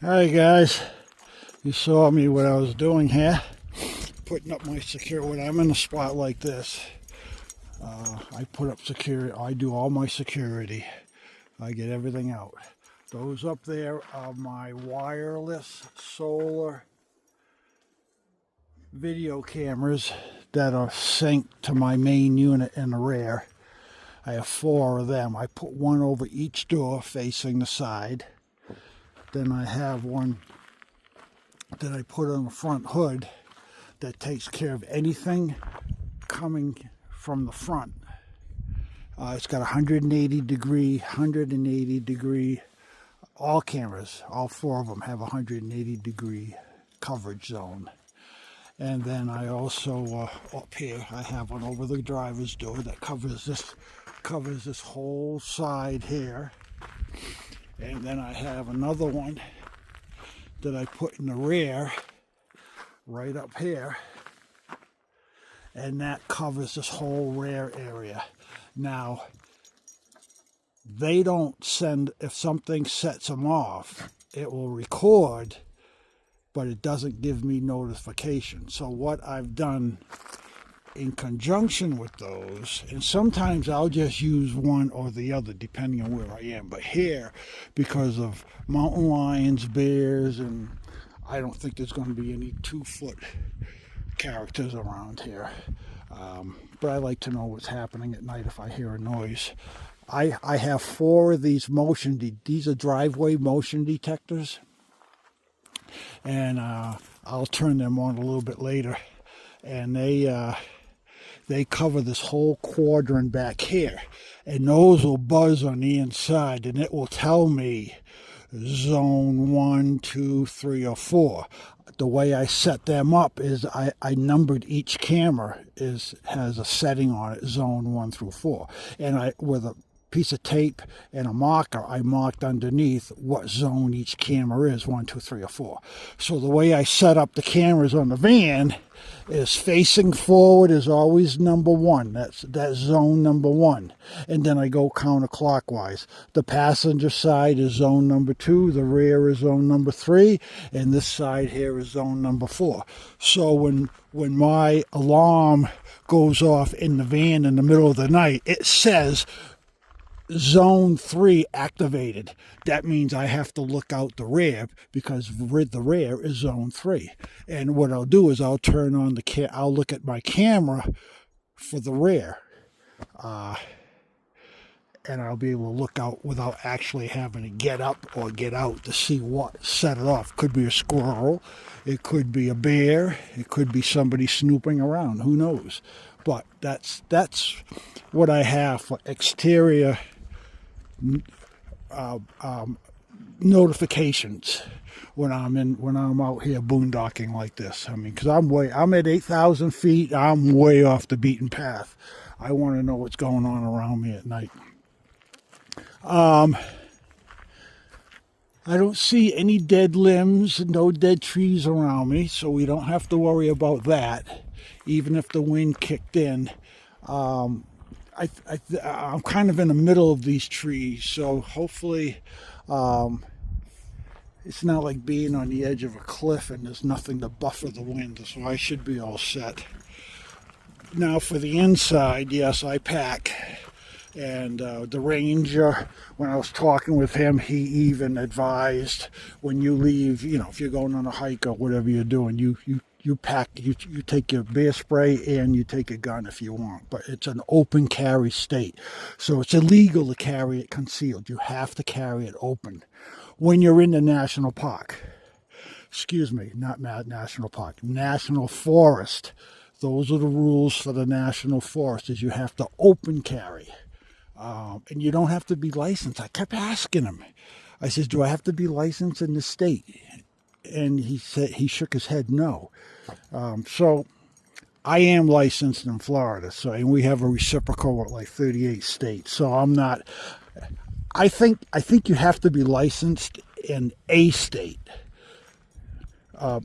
Alright guys, you saw me what I was doing here, putting up my security. When I'm in a spot like this, I put up security. I do all my security. I get everything out. Those up there are my wireless solar video cameras that are synced to my main unit in the rear. I have 4 of them. I put one over each door facing the side. Then I have one that I put on the front hood that takes care of anything coming from the front. It's got 180 degree, all cameras, all 4 of them have 180 degree coverage zone. And then I also, up here, I have one over the driver's door that covers this whole side here. And then I have another one that I put in the rear, right up here. And that covers this whole rear area. Now, they don't send, if something sets them off, it will record, but it doesn't give me notification. So what I've done in conjunction with those, and sometimes I'll just use one or the other depending on where I am. But here, because of mountain lions, bears, and I don't think there's going to be any 2-foot characters around here. But I like to know what's happening at night if I hear a noise. I have 4 of these these are driveway motion detectors. And I'll turn them on a little bit later. And they cover this whole quadrant back here. And those will buzz on the inside and it will tell me zone 1, 2, 3, or 4. The way I set them up is I numbered each camera has a setting on it, zone 1 through 4. And with a piece of tape and a marker, I marked underneath what zone each camera is, 1, 2, 3, or 4. So the way I set up the cameras on the van is facing forward is always number 1. That's zone number 1. And then I go counterclockwise. The passenger side is zone number 2, the rear is zone number 3, and this side here is zone number 4. So when my alarm goes off in the van in the middle of the night, it says zone 3 activated. That means I have to look out the rear because the rear is zone 3. And what I'll do is I'll turn on I'll look at my camera for the rear. And I'll be able to look out without actually having to get up or get out to see what set it off. Could be a squirrel, it could be a bear, it could be somebody snooping around, who knows. But that's what I have for exterior notifications when I'm out here boondocking like this. I mean, because I'm at 8,000 feet. I'm way off the beaten path. I want to know what's going on around me at night. I don't see any dead limbs, no dead trees around me, so we don't have to worry about that, even if the wind kicked in. I'm kind of in the middle of these trees, so hopefully it's not like being on the edge of a cliff and there's nothing to buffer the wind, so I should be all set. Now for the inside, yes, I pack. And the ranger, when I was talking with him, he even advised when you leave, if you're going on a hike or whatever you're doing, you pack, you take your bear spray and you take a gun if you want. But it's an open carry state. So it's illegal to carry it concealed. You have to carry it open when you're in the national park. Excuse me, not national park, national forest. Those are the rules for the national forest, is you have to open carry. And you don't have to be licensed. I kept asking him. I said, do I have to be licensed in the state? And he shook his head no. So I am licensed in Florida. And we have a reciprocal at like 38 states. So I'm not, I think you have to be licensed in a state. So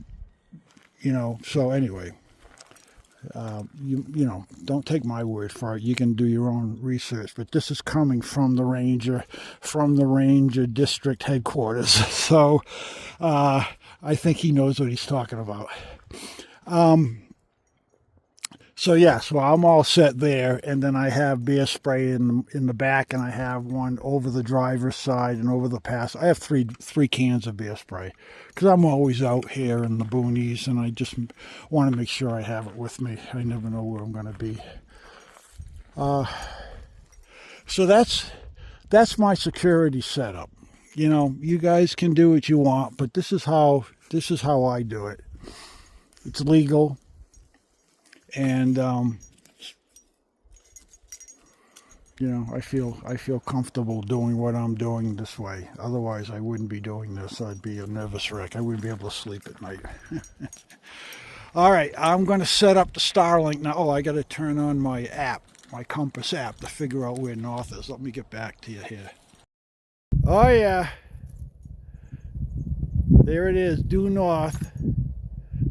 anyway, You know, don't take my word for it. You can do your own research. But this is coming from the ranger district headquarters. So I think he knows what he's talking about. So yeah, so I'm all set there, and then I have bear spray in the back, and I have one over the driver's side and over the pass. I have three cans of bear spray because I'm always out here in the boonies, and I just want to make sure I have it with me. I never know where I'm going to be. So that's my security setup. You know, you guys can do what you want, but this is how I do it. It's legal. And you know, I feel comfortable doing what I'm doing this way. Otherwise, I wouldn't be doing this. I'd be a nervous wreck. I wouldn't be able to sleep at night. All right, I'm going to set up the Starlink now. Oh, I got to turn on my app, my compass app, to figure out where north is. Let me get back to you here. Oh yeah, there it is, due north.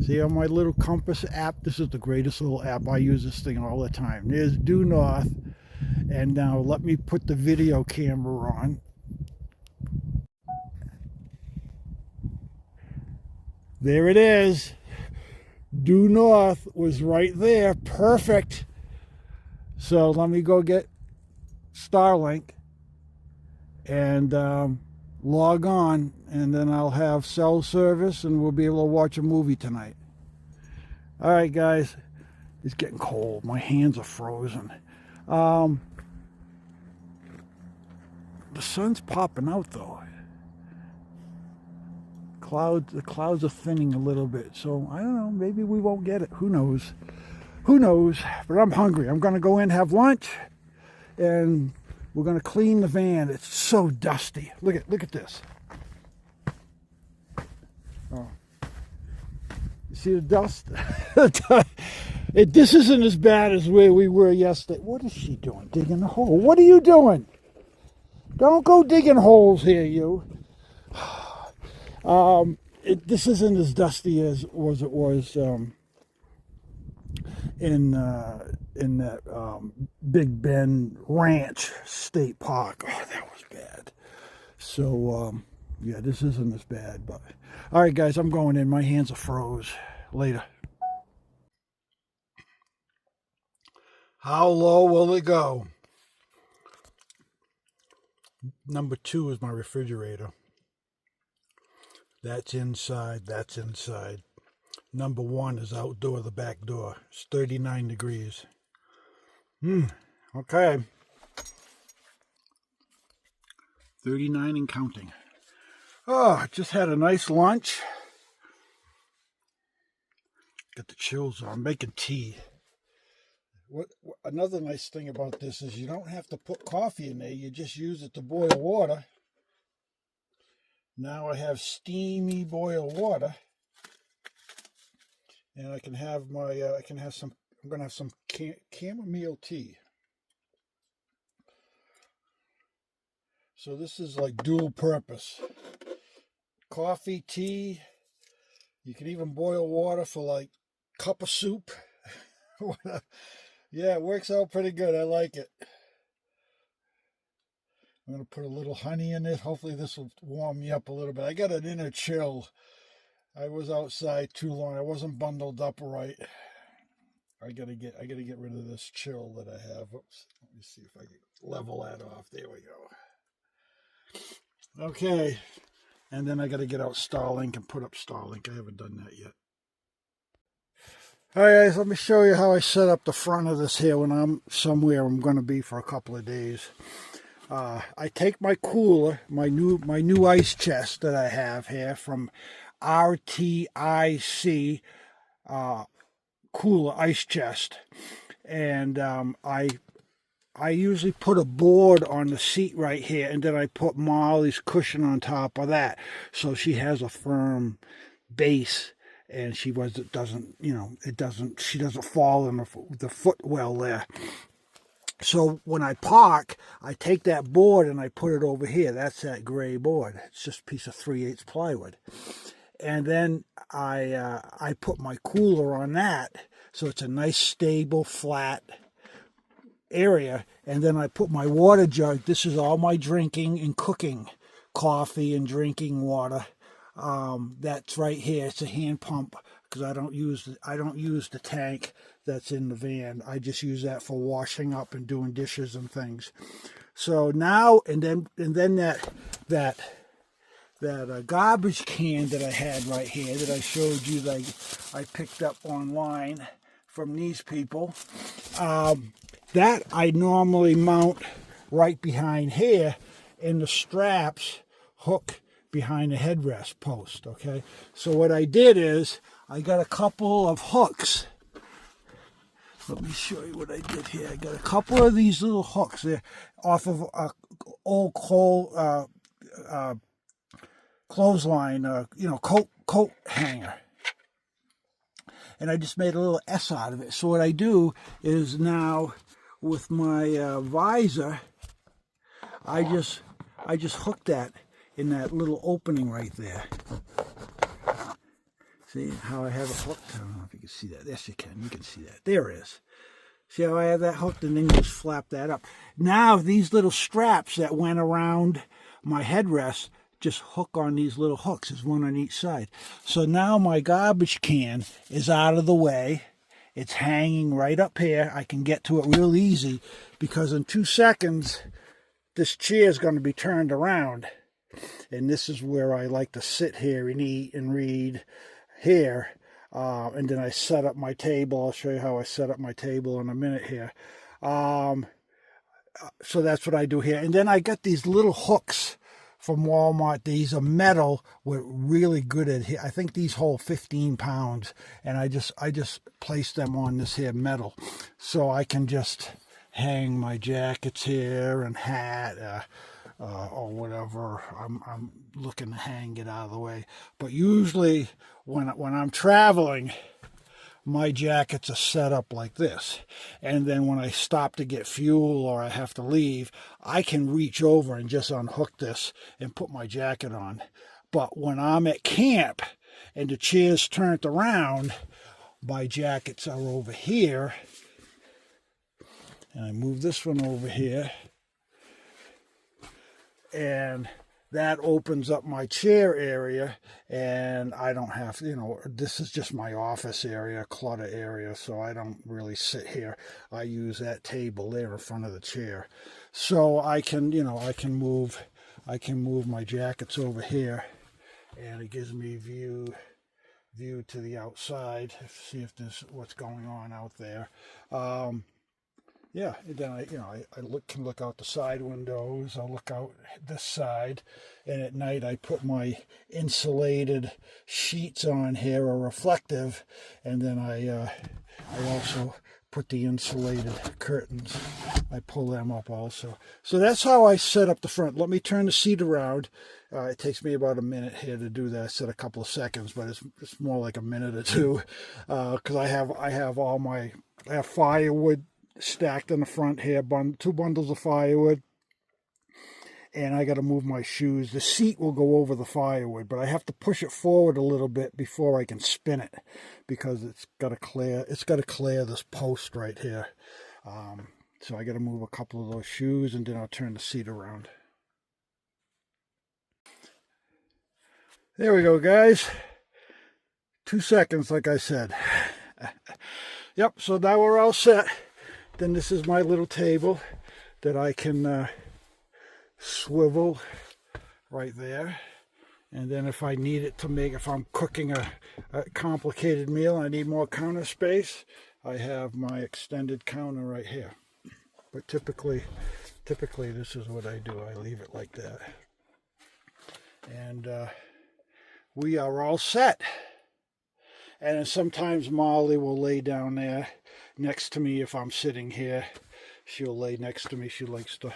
See on my little compass app, this is the greatest little app. I use this thing all the time. There's due north. And now let me put the video camera on. There it is. Due north was right there. Perfect. So let me go get Starlink and log on, and then I'll have cell service and we'll be able to watch a movie tonight. All right, guys. It's getting cold. My hands are frozen. The sun's popping out though. The clouds are thinning a little bit, so I don't know, maybe we won't get it. Who knows? Who knows? But I'm hungry. I'm gonna go in, have lunch, and we're gonna clean the van. It's so dusty. Look at this. Oh. You see the dust? This isn't as bad as where we were yesterday. What is she doing? Digging a hole. What are you doing? Don't go digging holes here, you. This isn't as dusty as it was in that Big Bend Ranch State Park. Oh, that was bad. So yeah, this isn't as bad. But all right, guys, I'm going in. My hands are froze. Later. How low will it go? Number 2 is my refrigerator. That's inside. That's inside. Number 1 is outdoor, the back door. It's 39 degrees. Okay. 39 and counting. Oh, just had a nice lunch. Got the chills on. I'm making tea. Another nice thing about this is you don't have to put coffee in there. You just use it to boil water. Now I have steamy boiled water, and I can have my I'm gonna have some chamomile tea. So this is like dual purpose. Coffee, tea. You can even boil water for like cup of soup. Yeah, it works out pretty good. I like it. I'm going to put a little honey in it. Hopefully this will warm me up a little bit. I got an inner chill. I was outside too long. I wasn't bundled up right. I gotta get rid of this chill that I have. Oops. Let me see if I can level that off. There we go. Okay. And then I got to get out Starlink and put up Starlink. I haven't done that yet. All right, guys, let me show you how I set up the front of this here when I'm somewhere I'm going to be for a couple of days. I take my cooler, my new ice chest that I have here from RTIC cooler ice chest, and I usually put a board on the seat right here, and then I put Molly's cushion on top of that, so she has a firm base, and she doesn't fall in the footwell there. So when I park, I take that board and I put it over here. That's that gray board. It's just a piece of 3/8 plywood. And then I put my cooler on that. So it's a nice, stable, flat area. And then I put my water jug. This is all my drinking and cooking, coffee and drinking water. That's right here. It's a hand pump because I don't use the tank that's in the van. I just use that for washing up and doing dishes and things. So now and then that garbage can that I had right here that I showed you that I picked up online from these people. That I normally mount right behind here, and the straps hook behind the headrest post, okay? So what I did is I got a couple of hooks. Let me show you what I did here. I got a couple of these little hooks there off of a old clothesline, coat hanger. And I just made a little S out of it. So what I do is now with my visor, I just hook that in that little opening right there. See how I have it hooked? I don't know if you can see that. Yes, you can. You can see that. There it is. See how I have that hooked? And then you just flap that up. Now these little straps that went around my headrest just hook on these little hooks. There's one on each side. So now my garbage can is out of the way. It's hanging right up here. I can get to it real easy because in 2 seconds, this chair is going to be turned around. And this is where I like to sit here and eat and read here. And then I set up my table. I'll show you how I set up my table in a minute here. So that's what I do here. And then I got these little hooks from Walmart. These are metal. We're really good at here. I think these hold 15 pounds. And I just place them on this here metal. So I can just hang my jackets here and hat or whatever. I'm looking to hang it out of the way. But usually when I'm traveling, my jackets are set up like this. And then when I stop to get fuel or I have to leave, I can reach over and just unhook this and put my jacket on. But when I'm at camp and the chair's turned around, my jackets are over here. And I move this one over here. And that opens up my chair area, and I don't have, this is just my office area, clutter area, so I don't really sit here. I use that table there in front of the chair. So I can, I can move my jackets over here, and it gives me view to the outside, see if there's what's going on out there. Yeah, and then I can look out the side windows. I'll look out this side, and at night I put my insulated sheets on here, are reflective, and then I also put the insulated curtains. I pull them up also. So that's how I set up the front. Let me turn the seat around. It takes me about a minute here to do that. I said a couple of seconds, but it's more like a minute or two because I have firewood stacked in the front here, 2 bundles of firewood, and I got to move my shoes. The seat will go over the firewood, but I have to push it forward a little bit before I can spin it because it's got to clear this post right here. So I got to move a couple of those shoes, and then I'll turn the seat around. There we go, guys. 2 seconds, like I said. Yep, so now we're all set. Then this is my little table that I can swivel right there. And then if I need it to if I'm cooking a complicated meal, I need more counter space, I have my extended counter right here. But typically this is what I do. I leave it like that. And we are all set. And then sometimes Molly will lay down there next to me if I'm sitting here. She'll lay next to me. She likes to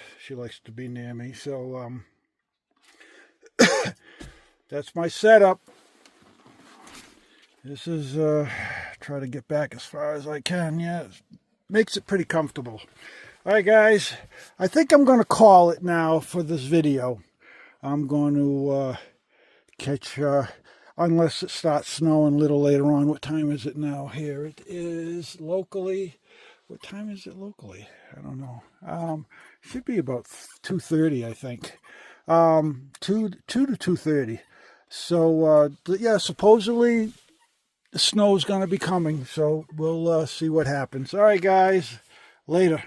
be near me. So that's my setup. This is try to get back as far as I can. Yeah, it makes it pretty comfortable. All right, guys. I think I'm going to call it now for this video. I'm going to catch. unless it starts snowing a little later on. What time is it now here? It is locally, what time is it locally? I don't know. Should be about 2:30, I think. 2 to 2:30. So yeah, supposedly the snow's going to be coming, so we'll see what happens. All right, guys, later.